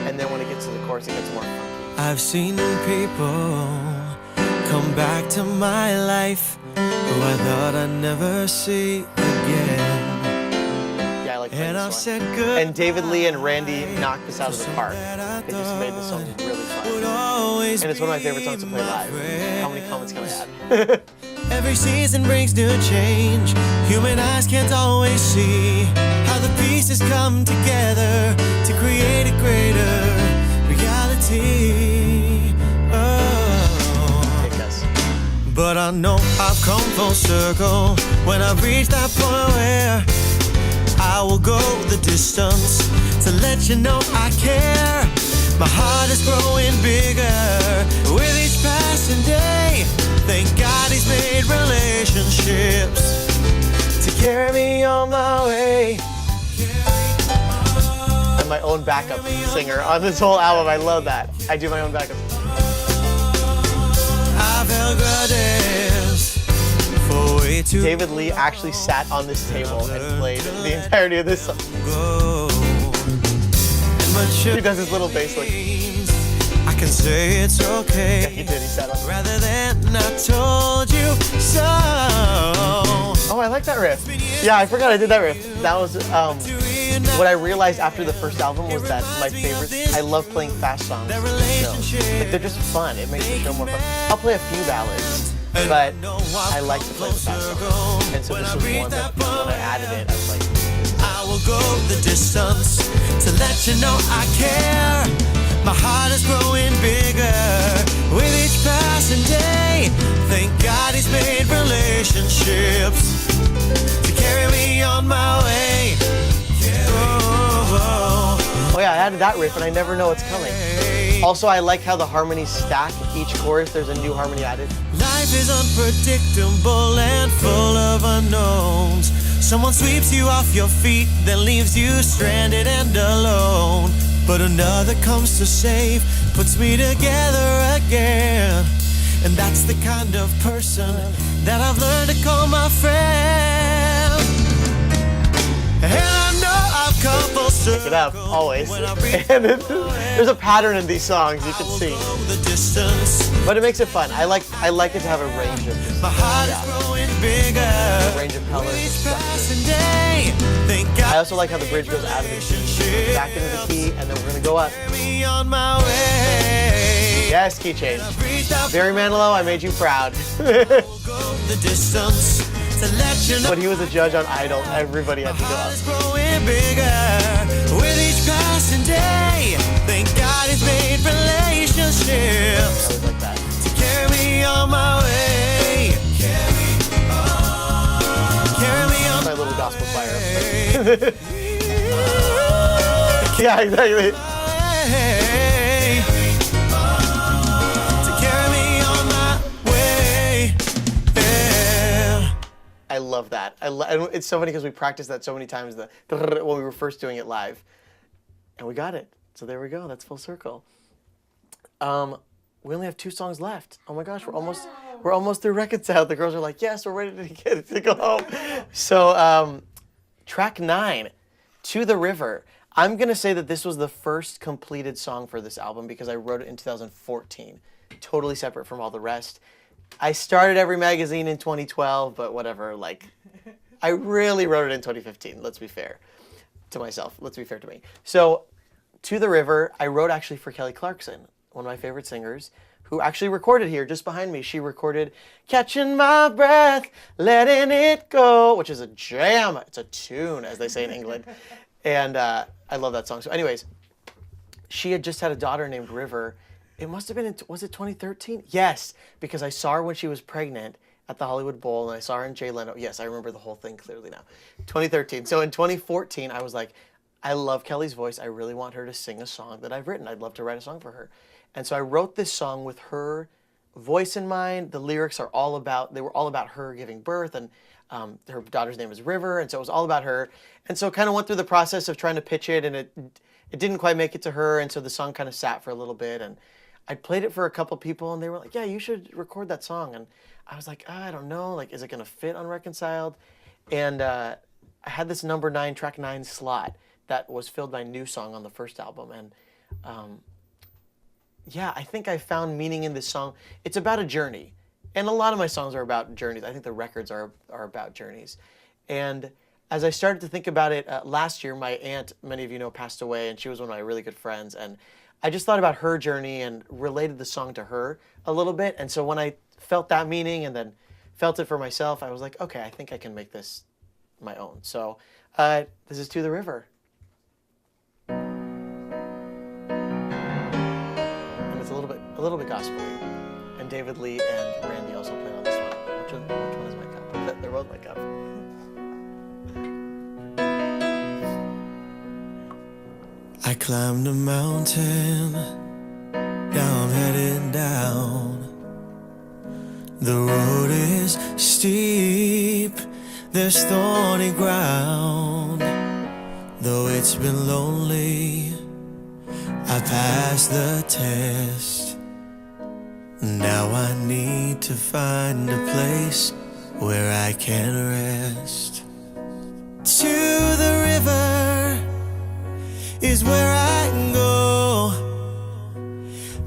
and then when it gets to the chorus, it gets more funky. I've seen people come back to my life who I thought I'd never see again. Yeah, I like playing And I've this said one. good. And David Lee and Randy knocked this out of the park. They just made this song really fun. And it's one of my favorite songs to play live. How many comments can I add? Every season brings new change. Human eyes can't always see how the pieces come together to create a greater reality. Oh. Take us. But I know I've come full circle when I reach that point where I will go the distance to let you know I care. My heart is growing bigger with each passing day. Thank God he's made relationships to carry me on my way. I'm my own backup singer on this whole album. I love that. I do my own backup. I've held grudges for way too David Lee actually sat on this table and played the entirety of this song. He does his little bass lick. I can say it's okay. Yeah, he did. He sat on it. Rather than I told you so. Oh, I like that riff. Yeah, I forgot I did that riff. That was what I realized after the first album was that my favorite. I love playing fast songs. So, like, they're just fun. It makes the show more fun. I'll play a few ballads, but I like to play the fast songs. And so this was one that when I added it, I was like, I will go the distance to let you know I care. My heart is growing bigger with each passing day. Thank God he's made relationships to carry me on my way. oh yeah, I added that riff and I never know what's coming. Also, I like how the harmonies stack. Each chorus, there's a new harmony added. Life is unpredictable and full of unknowns. Someone sweeps you off your feet, then leaves you stranded and alone. But another comes to save, puts me together again. And that's the kind of person that I've learned to call my friend. And I know I've come full circle. Pick it up, always. And there's a pattern in these songs you can see. But it makes it fun. I like it to have a range of just, a range of colors. I also like how the bridge goes out of the key, back into the key, and then we're gonna go up. Yes, key change. Barry Manilow, I made you proud. When he was a judge on Idol, everybody had to go up. With each passing day, thank God he's made relationships I always like that. to carry me on my way. Yeah, exactly. To carry me on my way. I love that. It's so funny because we practiced that so many times when we were first doing it live, and we got it. So there we go. That's full circle. We only have 2 songs left. Oh my gosh, we're almost through Reconciled. The girls are like, yes, we're ready to go home. So track 9, To the River. I'm gonna say that this was the first completed song for this album because I wrote it in 2014, totally separate from all the rest. I started every magazine in 2012, but whatever. Like, I really wrote it in 2015. Let's be fair to myself. Let's be fair to me. So, To the River, I wrote actually for Kelly Clarkson, one of my favorite singers, who actually recorded here just behind me. She recorded Catching My Breath, Letting It Go, which is a jam. It's a tune, as they say in England. And I love that song. So anyways, she had just had a daughter named River. It must have been, was it 2013? Yes, because I saw her when she was pregnant at the Hollywood Bowl, and I saw her in Jay Leno. Yes, I remember the whole thing clearly now. 2013. So in 2014, I was like, I love Kelly's voice. I really want her to sing a song that I've written. I'd love to write a song for her. And so I wrote this song with her voice in mind. The lyrics are all about her giving birth, and her daughter's name is River, and so it was all about her. And so kind of went through the process of trying to pitch it, and it didn't quite make it to her, and so the song kind of sat for a little bit, and I played it for a couple people, and they were like, yeah, you should record that song. And I was like, I don't know, like, is it going to fit on Reconciled? And I had this number 9, track 9 slot that was filled by new song on the first album, and yeah, I think I found meaning in this song. It's about a journey. And a lot of my songs are about journeys. I think the records are about journeys. And as I started to think about it, last year, my aunt, many of you know, passed away, and she was one of my really good friends. And I just thought about her journey and related the song to her a little bit. And so when I felt that meaning and then felt it for myself, I was like, okay, I think I can make this my own. So this is To the River. And it's a little bit gospel-y. And David Lee and Randy also played on this one. Which one is my cup? They're both my cup. I climbed a mountain, now I'm headed down. The road is steep, there's thorny ground. Though it's been lonely, I passed the test. Now I need to find a place where I can rest. To the river is where I go.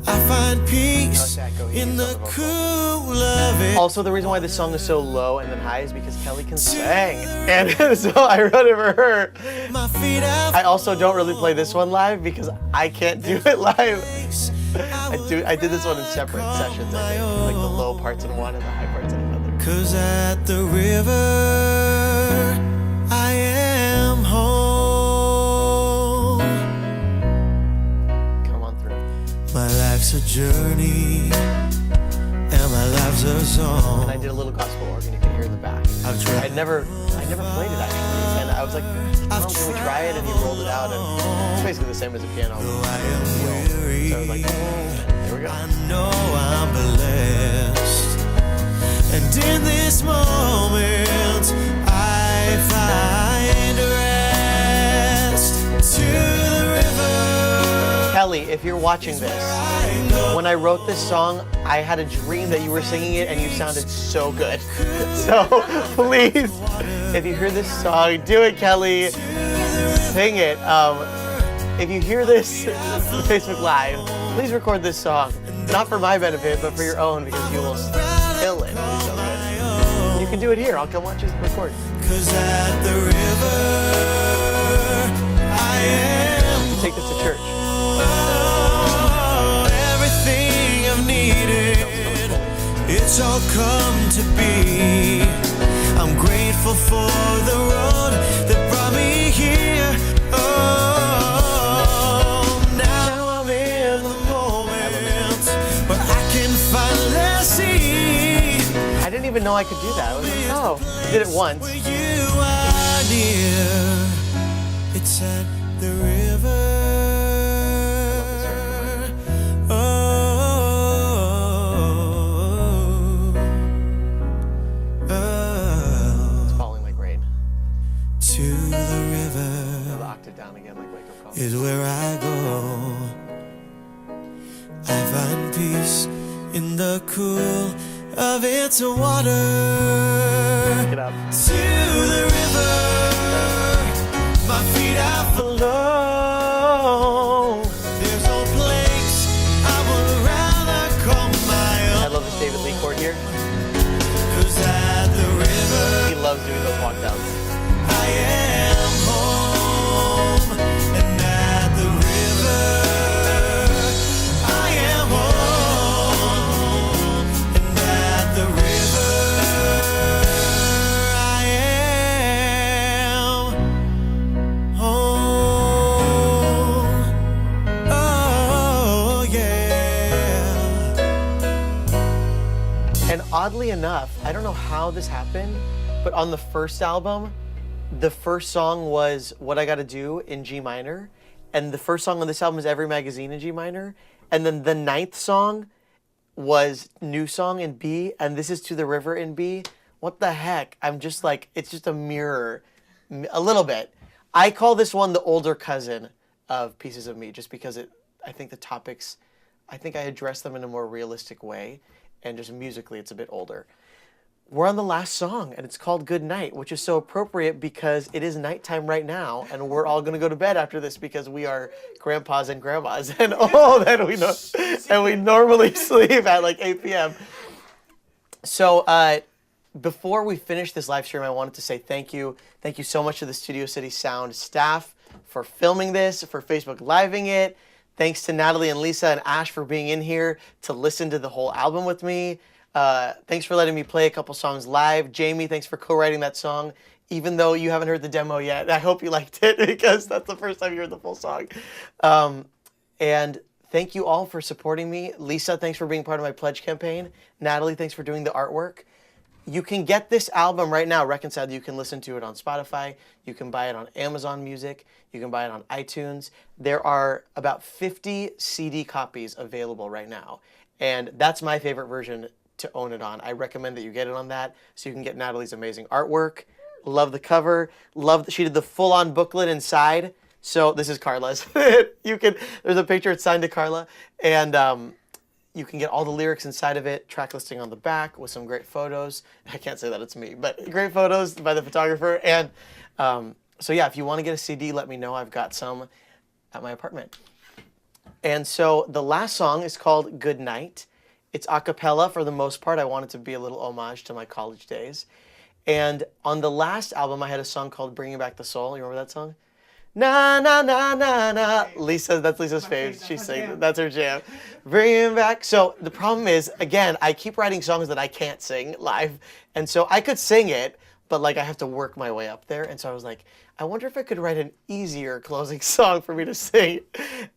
I find peace in the cool of it. Also, the reason why this song is so low and then high is because Kelly can sing. And so I wrote it for her. I also don't really play this one live because I can't do it live. I did this one in separate sessions, I think. Like the low parts in one and the high parts in another. 'Cause at the river I am home. Come on through. My life's a journey and my life's a song. And I did a little gospel organ, you can hear in the back. I never played it actually, and I was like, Mom, can we try it? And he rolled it out, and it's basically the same as a piano. So I was like, there we go. I know I'm blessed, and in this moment I find rest. To the river. Kelly, if you're watching this, when I wrote this song, I had a dream that you were singing it and you sounded so good. So please, if you hear this song, do it, Kelly. Sing it. If you hear this on Facebook Live, please record this song. Not for my benefit, but for your own, because you will kill it. It'll be so good. You can do it here. I'll come watch you record. 'Cause at the river I am. Take this to church. Everything I've needed, it's all come to be. I'm grateful for the road that brought me here. Oh, now I'm in the moment where I can finally see. I didn't even know I could do that. I was like, oh, I did it once. Where you are near. peace at the river. Is where I go. I find peace in the cool of its water. Get up. To the river, my feet are flow. There's no place I would rather call my own. I love this David Lee chord here. 'Cause at the river, he loves doing those walk downs. I am home, and at the river, I am home, and at the river, I am home. Oh yeah. And oddly enough, I don't know how this happened, but on the first album, the first song was What I Gotta Do in G minor, and the first song on this album is Every Magazine in G minor, and then the 9th song was New Song in B, and this is To the River in B. What the heck? I'm just like, it's just a mirror, a little bit. I call this one the older cousin of Pieces of Me, just because I think the topics, I think I address them in a more realistic way, and just musically it's a bit older. We're on the last song, and it's called Good Night, which is so appropriate because it is nighttime right now, and we're all gonna go to bed after this because we are grandpas and grandmas, and then we know, and we normally sleep at like 8 p.m. So before we finish this live stream, I wanted to say thank you so much to the Studio City Sound staff for filming this, for Facebook Living it. Thanks to Natalie and Lisa and Ash for being in here to listen to the whole album with me. Thanks for letting me play a couple songs live. Jamie, thanks for co-writing that song, even though you haven't heard the demo yet. I hope you liked it because that's the first time you heard the full song. And thank you all for supporting me. Lisa, thanks for being part of my pledge campaign. Natalie, thanks for doing the artwork. You can get this album right now, Reconciled. You can listen to it on Spotify. You can buy it on Amazon Music. You can buy it on iTunes. There are about 50 CD copies available right now. And that's my favorite version to own it on. I recommend that you get it on that so you can get Natalie's amazing artwork. Love the cover. Love that she did the full-on booklet inside. So this is Carla's. There's a picture, it's signed to Carla. And you can get all the lyrics inside of it, track listing on the back with some great photos. I can't say that it's me, but great photos by the photographer. And so yeah, if you want to get a CD, let me know. I've got some at my apartment. And so the last song is called Good Night. It's a cappella for the most part. I wanted to be a little homage to my college days. And on the last album, I had a song called Bringing Back the Soul. You remember that song? Na, na, na, na, na. Lisa, that's Lisa's fave. She sings, that's her jam. Bringing back. So the problem is, again, I keep writing songs that I can't sing live. And so I could sing it, but like I have to work my way up there. And so I was like, I wonder if I could write an easier closing song for me to sing.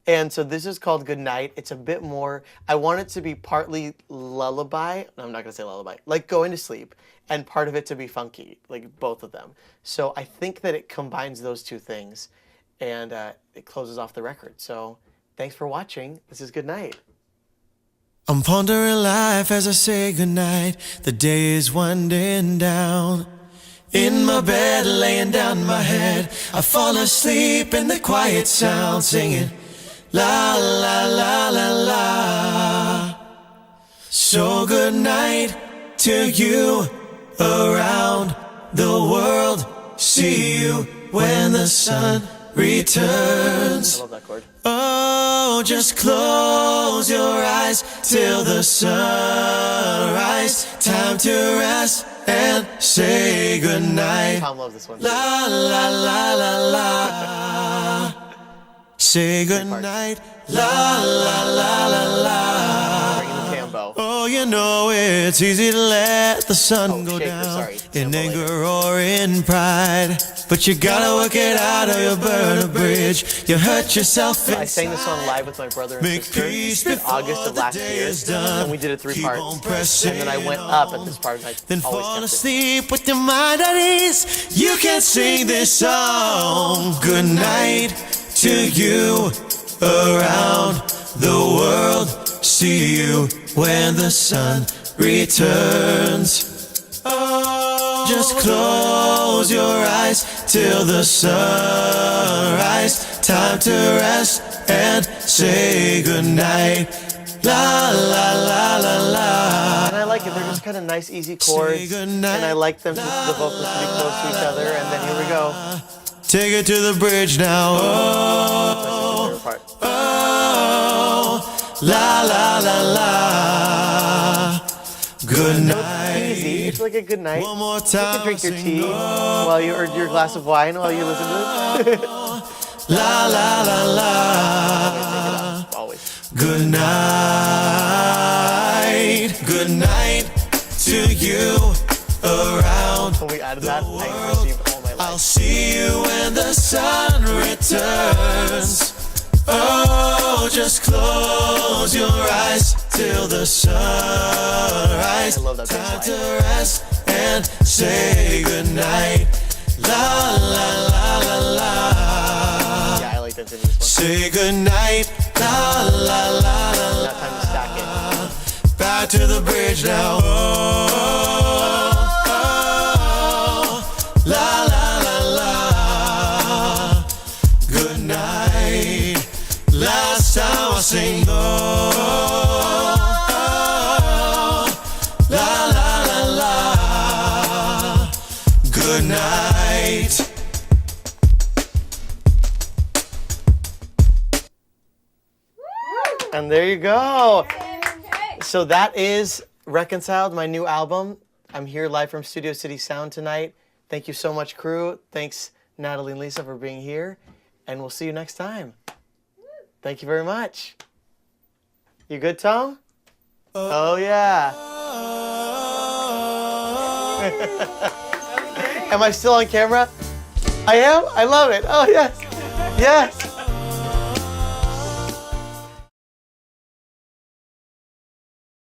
And so this is called Good Night. It's a bit more, I want it to be partly lullaby. No, I'm not gonna say lullaby, like going to sleep, and part of it to be funky, like both of them. So I think that it combines those two things, and it closes off the record. So thanks for watching. This is Good Night. I'm pondering life as I say goodnight. The day is winding down. In my bed, laying down my head, I fall asleep in the quiet sound, singing la la la la la. So good night to you around the world. See you when the sun returns. I love that chord. Oh, just close your eyes till the sunrise. Time to rest and say goodnight. Tom loves this one. La la la la la. Say goodnight. La la la la la. Bring in the tambo. Oh, you know it's easy to let the sun go shaker, down sorry. in Tambo anger later. or in pride. but you gotta work it out or you'll burn a bridge. You hurt yourself I sang this song live with my brother and Make sister peace in before August of the last day year, is done. and we did it 3 Keep parts. on pressing And then I went up at this part, and I Then always fall kept it. asleep with your mind at ease. You can sing this song. Good night to you around the world. See you when the sun returns. Just close your eyes till the sunrise. Time to rest and say goodnight. La la la la la. And I like it. They're just kind of nice, easy chords. And I like them, the vocals to be close to each other. And then here we go. Take it to the bridge now. That's Oh, my favorite part. oh, la la la la. Good Easy. night. It's like a good night. One more You time. can drink your sing, tea oh, while you, or your glass of wine while you listen to it. la la la la. Always. Good night. Good night to you around. When we added that, I received all my I'll life. see you when the sun returns. Oh, just close your eyes till the sunrise. I love that Time bass to line. rest and say goodnight. La la la la la. Yeah, I like that in this one. Say goodnight. La la la la la. Now time to stack it. Back to the bridge now. Oh, la la la la. Good night. Last time I sing. Oh, la la la la. Good night. And there you go. So that is Reconciled, my new album. I'm here live from Studio City Sound tonight. Thank you so much, crew. Thanks, Natalie and Lisa, for being here. And we'll see you next time. Thank you very much. You good, Tom? Oh, yeah. Am I still on camera? I am? I love it. Oh, yes. Yes.